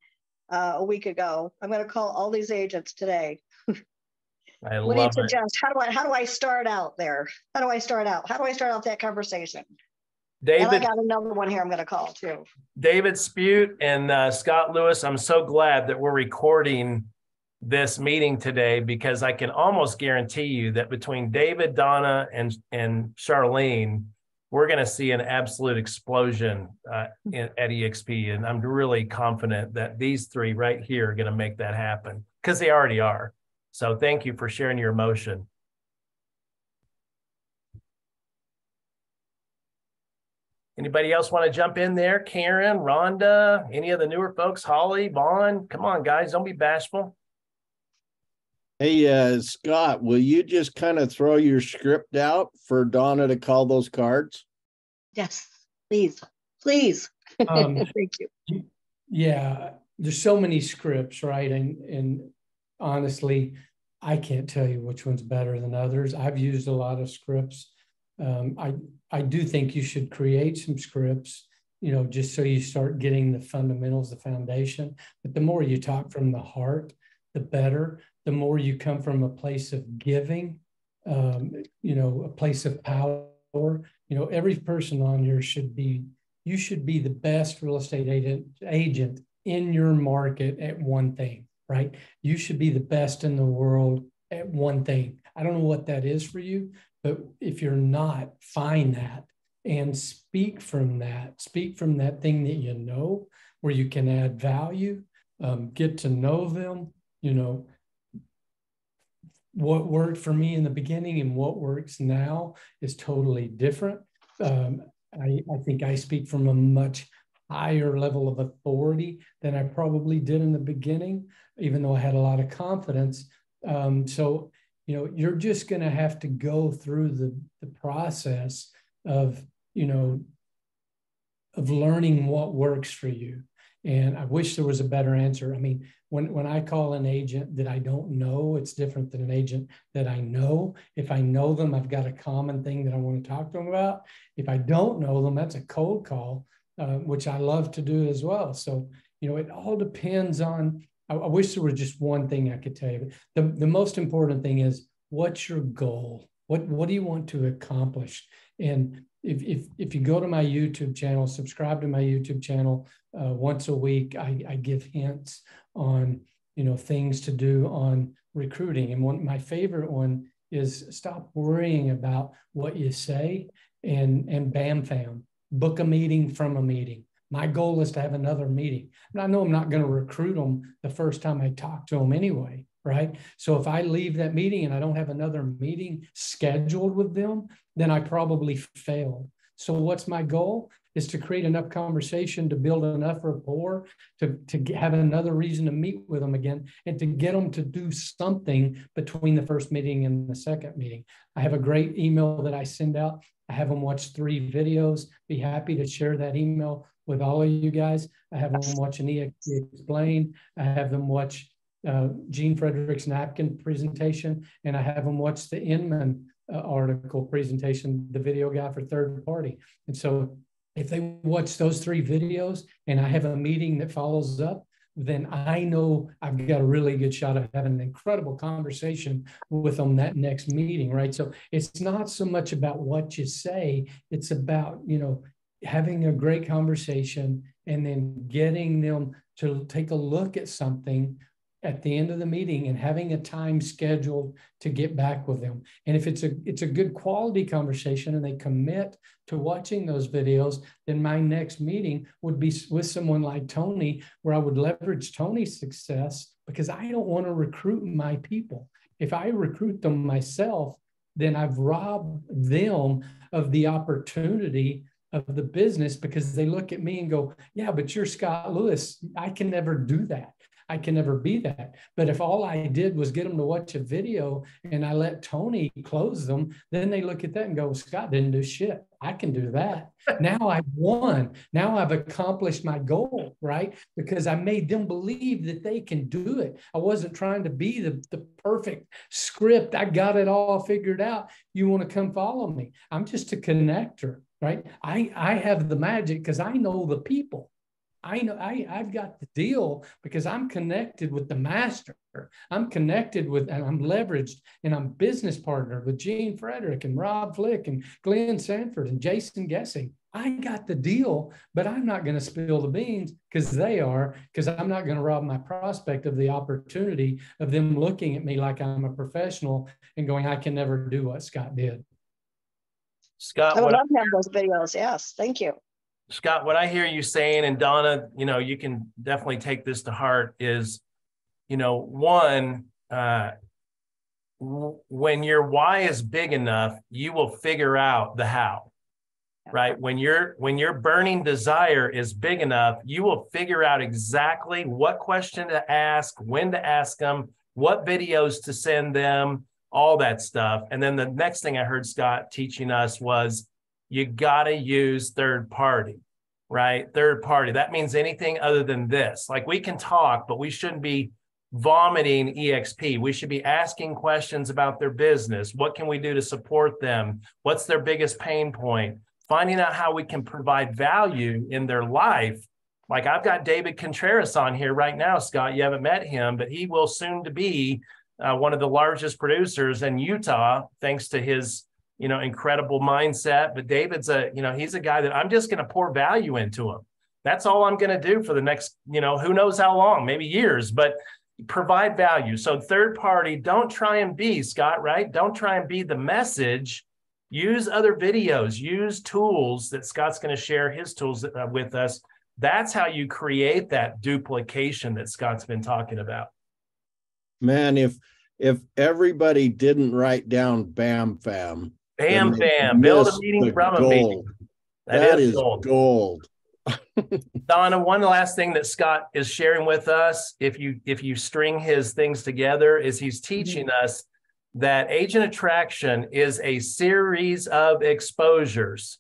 a week ago. I'm going to call all these agents today. What do you suggest? How do I start out there? How do I start out that conversation? David, and I got another one here I'm going to call too. David Spute and Scott Lewis, I'm so glad that we're recording this meeting today, because I can almost guarantee you that between David, Donna, and Charlene, we're going to see an absolute explosion at EXP. And I'm really confident that these three right here are going to make that happen, because they already are. So thank you for sharing your emotion. Anybody else want to jump in there? Karen, Rhonda, any of the newer folks, Holly, Vaughn? Come on, guys, don't be bashful. Hey, Scott, will you just kind of throw your script out for Donna to call those cards? Yes, please. Thank you. Yeah, there's so many scripts, right? And honestly, I can't tell you which one's better than others. I've used a lot of scripts. I do think you should create some scripts, just so you start getting the fundamentals, the foundation. But the more you talk from the heart, the better. The more you come from a place of giving, a place of power. Every person on here you should be the best real estate agent in your market at one thing, right? You should be the best in the world at one thing. I don't know what that is for you, but if you're not, find that and speak from that thing that you know, where you can add value, get to know them, you know. What worked for me in the beginning and what works now is totally different. I think I speak from a much higher level of authority than I probably did in the beginning, even though I had a lot of confidence. So, you know, you're just going to have to go through the process of, you know, of learning what works for you. And I wish there was a better answer. I mean, when I call an agent that I don't know, it's different than an agent that I know. If I know them, I've got a common thing that I want to talk to them about. If I don't know them, that's a cold call, which I love to do as well. So, you know, it all depends on, I wish there was just one thing I could tell you. The most important thing is, what's your goal? What do you want to accomplish? And if you go to my YouTube channel, subscribe to my YouTube channel, once a week, I give hints on, you know, things to do on recruiting. And my favorite one is stop worrying about what you say and bam, fam, book a meeting from a meeting. My goal is to have another meeting. And I know I'm not going to recruit them the first time I talk to them anyway, right? So if I leave that meeting and I don't have another meeting scheduled with them, then I probably failed. So what's my goal? Is to create enough conversation to build enough rapport to have another reason to meet with them again and to get them to do something between the first meeting and the second meeting. I have a great email that I send out. I have them watch 3 videos. Be happy to share that email with all of you guys. I have them watch an EXP Explained. I have them watch Gene Frederick's napkin presentation, and I have them watch the Inman article presentation, the video guy for third party. And so if they watch those 3 videos and I have a meeting that follows up, then I know I've got a really good shot of having an incredible conversation with them that next meeting, right? So it's not so much about what you say, it's about, you know, having a great conversation and then getting them to take a look at something at the end of the meeting and having a time scheduled to get back with them. And if it's a good quality conversation and they commit to watching those videos, then my next meeting would be with someone like Tony, where I would leverage Tony's success, because I don't want to recruit my people. If I recruit them myself, then I've robbed them of the opportunity of the business, because they look at me and go, yeah, but you're Scott Lewis. I can never do that. I can never be that. But if all I did was get them to watch a video and I let Tony close them, then they look at that and go, Scott didn't do shit. I can do that. Now I've won. Now I've accomplished my goal, right? Because I made them believe that they can do it. I wasn't trying to be the perfect script. I got it all figured out. You want to come follow me? I'm just a connector, right? I have the magic because I know the people. I know I've got the deal because I'm connected with the master. I'm connected with, and I'm leveraged, and I'm business partner with Gene Frederick and Rob Flick and Glenn Sanford and Jason Gessing. I got the deal, but I'm not going to spill the beans because I'm not going to rob my prospect of the opportunity of them looking at me like I'm a professional and going, I can never do what Scott did. Scott, I would love to have those videos. Yes, thank you. Scott, what I hear you saying, and Donna, you know, you can definitely take this to heart, is, you know, one, when your why is big enough, you will figure out the how, right? When your burning desire is big enough, you will figure out exactly what question to ask, when to ask them, what videos to send them, all that stuff. And then the next thing I heard Scott teaching us was, you got to use third party, right? Third party. That means anything other than this. Like, we can talk, but we shouldn't be vomiting EXP. We should be asking questions about their business. What can we do to support them? What's their biggest pain point? Finding out how we can provide value in their life. Like, I've got David Contreras on here right now, Scott. You haven't met him, but he will soon to be one of the largest producers in Utah, thanks to his incredible mindset. But David's he's a guy that I'm just going to pour value into him. That's all I'm going to do for the next, who knows how long, maybe years. But, provide value. So third party, don't try and be, Scott, right? Don't try and be the message. Use other videos, use tools that Scott's going to share his tools with us. That's how you create that duplication that Scott's been talking about. Man, if everybody didn't write down BAM FAM, Bam, bam, build a missed meeting the from a gold. meeting. That is gold. gold. Donna, one last thing that Scott is sharing with us, if you string his things together, is he's teaching us that agent attraction is a series of exposures,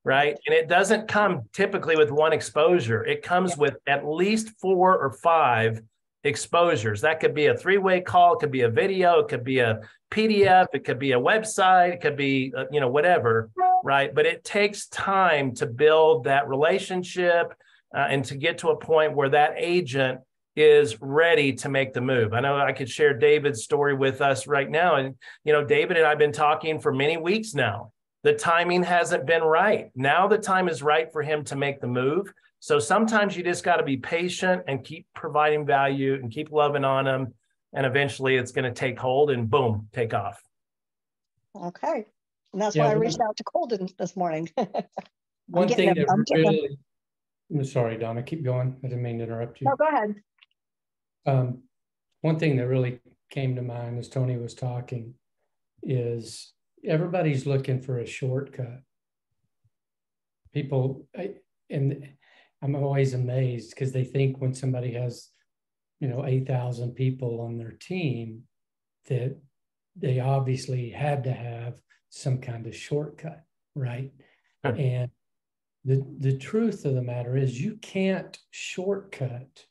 right? And it doesn't come typically with one exposure. It comes with at least 4 or 5 exposures. That could be a 3-way call, it could be a video, it could be a PDF, it could be a website, it could be, whatever, right? But it takes time to build that relationship and to get to a point where that agent is ready to make the move. I know I could share David's story with us right now. And, David and I have been talking for many weeks now. The timing hasn't been right. Now the time is right for him to make the move. So sometimes you just got to be patient and keep providing value and keep loving on them. And eventually it's going to take hold and boom, take off. Okay. And that's why I reached out to Colden this morning. One thing that really, I'm sorry, Donna, keep going. I didn't mean to interrupt you. No, go ahead. One thing that really came to mind as Tony was talking is everybody's looking for a shortcut. And I'm always amazed because they think when somebody has, 8,000 people on their team, that they obviously had to have some kind of shortcut, right? And the truth of the matter is you can't shortcut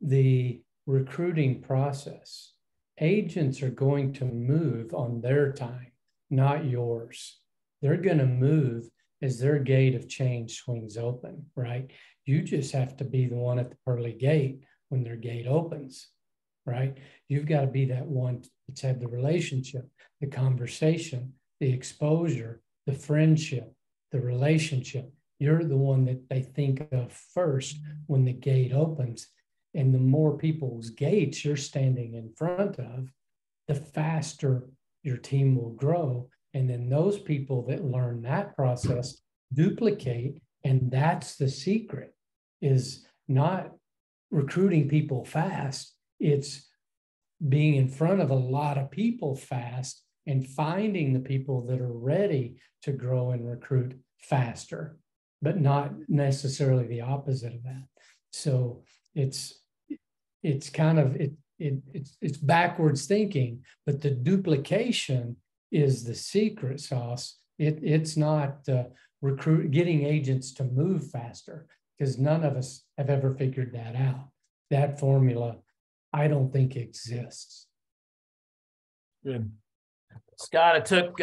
the recruiting process. Agents are going to move on their time, not yours. They're going to move as their gate of change swings open, right? You just have to be the one at the pearly gate when their gate opens, right? You've got to be that one that's had the relationship, the conversation, the exposure, the friendship, the relationship. You're the one that they think of first when the gate opens. And the more people's gates you're standing in front of, the faster your team will grow. And then those people that learn that process duplicate. And that's the secret, is not recruiting people fast. It's being in front of a lot of people fast and finding the people that are ready to grow and recruit faster, but not necessarily the opposite of that. So it's kind of, it's backwards thinking, but the duplication is the secret sauce. It's not getting agents to move faster, because none of us have ever figured that out. That formula, I don't think exists. Good. Scott, I took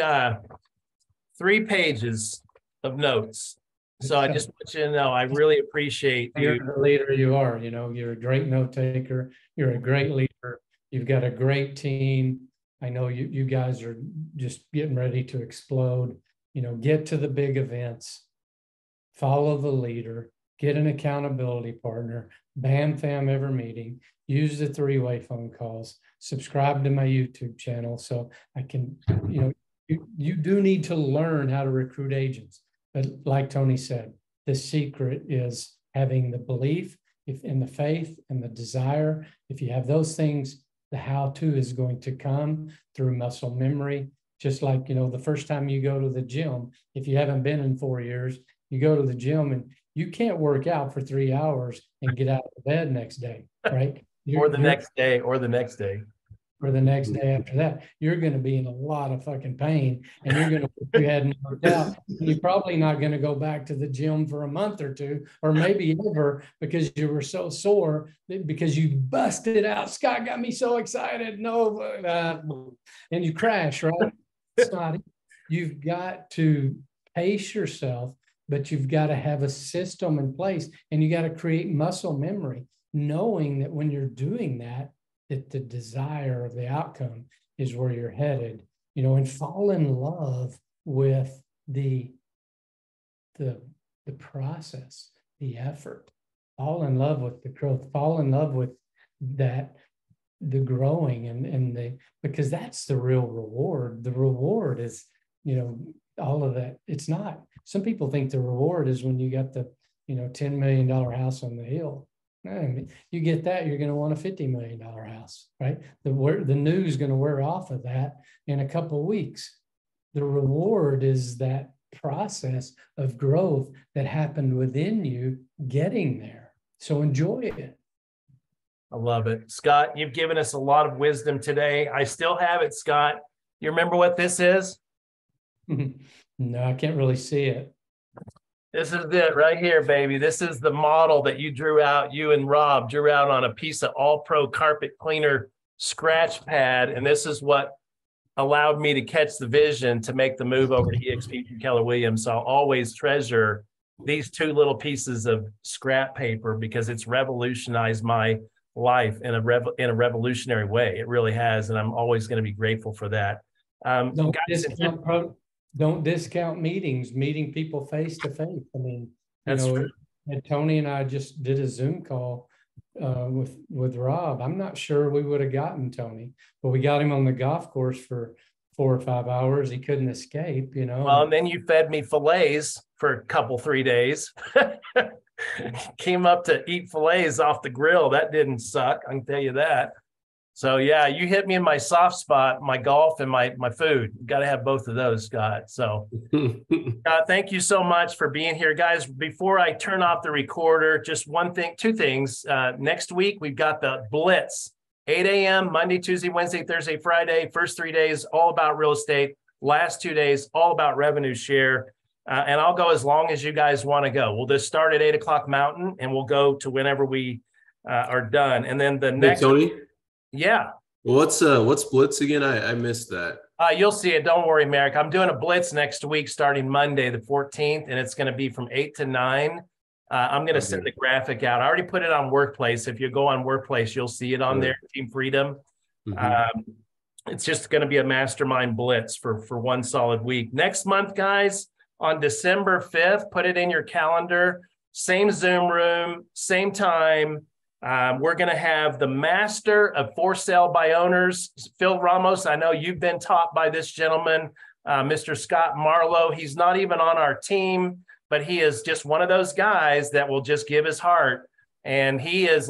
3 pages of notes. So I just want you to know, I really appreciate you. You're the leader you are. You're a great note taker. You're a great leader. You've got a great team. I know you guys are just getting ready to explode. Get to the big events, follow the leader, get an accountability partner, BAM FAM every meeting, use the 3-way phone calls, subscribe to my YouTube channel so I can, you do need to learn how to recruit agents. But like Tony said, the secret is having the belief, in the faith and the desire. If you have those things, the how-to is going to come through muscle memory. Just like, the first time you go to the gym, if you haven't been in 4 years, you go to the gym and you can't work out for 3 hours and get out of bed next day, right? Or the next day. Or the next day after that, you're going to be in a lot of fucking pain, and you're going to, if you hadn't worked out, you're probably not going to go back to the gym for a month or 2, or maybe ever, because you were so sore because you busted out. Scott got me so excited. No, and you crash, right? It's not, you've got to pace yourself, but you've got to have a system in place, and you got to create muscle memory, knowing that when you're doing that, that the desire of the outcome is where you're headed, and fall in love with the process, the effort, fall in love with the growth, fall in love with that the growing and the, because that's the real reward. The reward is, you know, all of that. It's not, some people think the reward is when you got the, you know, $10 million house on the hill. You get that, you're going to want a $50 million house, right? The news is going to wear off of that in a couple of weeks. The reward is that process of growth that happened within you getting there. So enjoy it. I love it. Scott, you've given us a lot of wisdom today. I still have it, Scott. You remember what this is? No, I can't really see it. This is it right here, baby. This is the model that you drew out, you and Rob drew out on a piece of all-pro carpet cleaner scratch pad. And this is what allowed me to catch the vision to make the move over to eXp from Keller Williams. So I'll always treasure these two little pieces of scrap paper because it's revolutionized my life in a revolutionary way. It really has. And I'm always going to be grateful for that. Don't discount meetings, meeting people face to face. I mean, that's true. And Tony and I just did a Zoom call with Rob. I'm not sure we would have gotten Tony, but we got him on the golf course for 4 or 5 hours. He couldn't escape, you know. Well, and then you fed me fillets for a 3 days. Came up to eat fillets off the grill. That didn't suck, I can tell you that. So yeah, you hit me in my soft spot, my golf and my food. Got to have both of those, Scott. So thank you so much for being here, guys. Before I turn off the recorder, just two things. Next week, we've got the Blitz, 8 a.m., Monday, Tuesday, Wednesday, Thursday, Friday. First 3 days, all about real estate. Last 2 days, all about revenue share. And I'll go as long as you guys want to go. We'll just start at 8 o'clock Mountain, and we'll go to whenever we are done. And then the next... Hey, Tony? Yeah. What's Blitz again? I missed that. You'll see it. Don't worry, Merrick. I'm doing a Blitz next week starting Monday, the 14th, and it's going to be from 8 to 9. I'm going to send the graphic out. I already put it on Workplace. If you go on Workplace, you'll see it on there, Team Freedom. It's just going to be a mastermind Blitz for one solid week. Next month, guys, on December 5th, put it in your calendar. Same Zoom room, same time. We're going to have the master of for sale by owners, Phil Ramos. I know you've been taught by this gentleman, Mr. Scott Marlowe. He's not even on our team, but he is just one of those guys that will just give his heart. And he's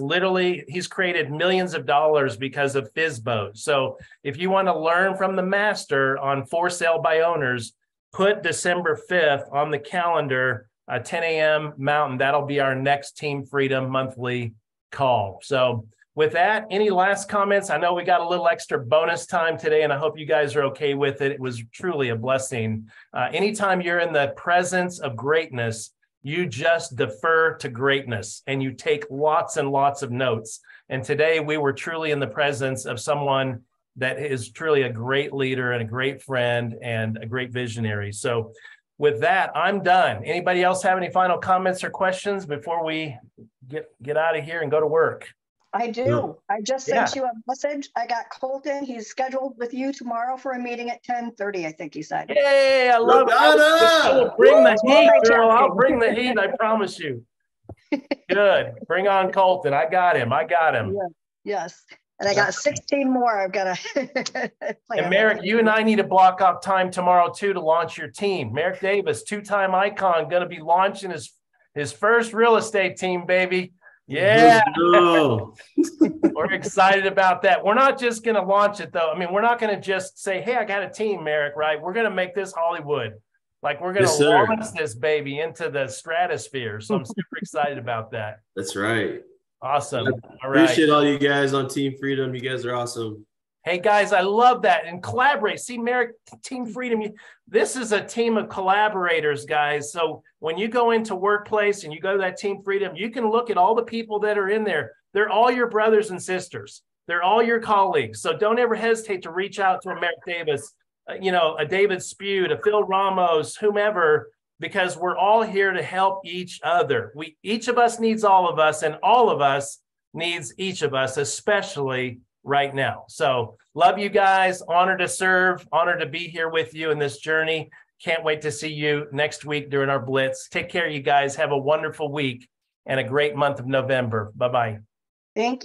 created millions of dollars because of FSBO. So if you want to learn from the master on for sale by owners, put December 5th on the calendar, 10 a.m. Mountain. That'll be our next Team Freedom monthly call. So with that, any last comments? I know we got a little extra bonus time today, and I hope you guys are okay with it. It was truly a blessing. Anytime you're in the presence of greatness, you just defer to greatness and you take lots and lots of notes. And today we were truly in the presence of someone that is truly a great leader and a great friend and a great visionary. So with that, I'm done. Anybody else have any final comments or questions before we get out of here and go to work? I do. I just sent you a message. I got Colton. He's scheduled with you tomorrow for a meeting at 10:30, I think he said. Yay, I love it. I will bring the heat, girl. I'll bring the heat, I promise you. Good. Bring on Colton. I got him. Yeah. Yes. And I got 16 more I've got to And Merrick, you and I need to block off time tomorrow too to launch your team. Merrick Davis, two-time icon, going to be launching his first real estate team, baby. Yeah. We're excited about that. We're not just going to launch it though. I mean, we're not going to just say, hey, I got a team, Merrick, right? We're going to make this Hollywood. Like we're going to launch this baby into the stratosphere. So I'm super excited about that. That's right. Awesome. All right. Appreciate all you guys on Team Freedom. You guys are awesome. Hey guys, I love that. And collaborate. See, Merrick, Team Freedom, this is a team of collaborators, guys. So when you go into Workplace and you go to that Team Freedom, you can look at all the people that are in there. They're all your brothers and sisters. They're all your colleagues. So don't ever hesitate to reach out to a Merrick Davis, a David Spewed, a Phil Ramos, whomever, because we're all here to help each other. Each of us needs all of us, and all of us needs each of us, especially right now. So love you guys. Honored to serve. Honored to be here with you in this journey. Can't wait to see you next week during our Blitz. Take care, you guys. Have a wonderful week and a great month of November. Bye-bye. Thank you.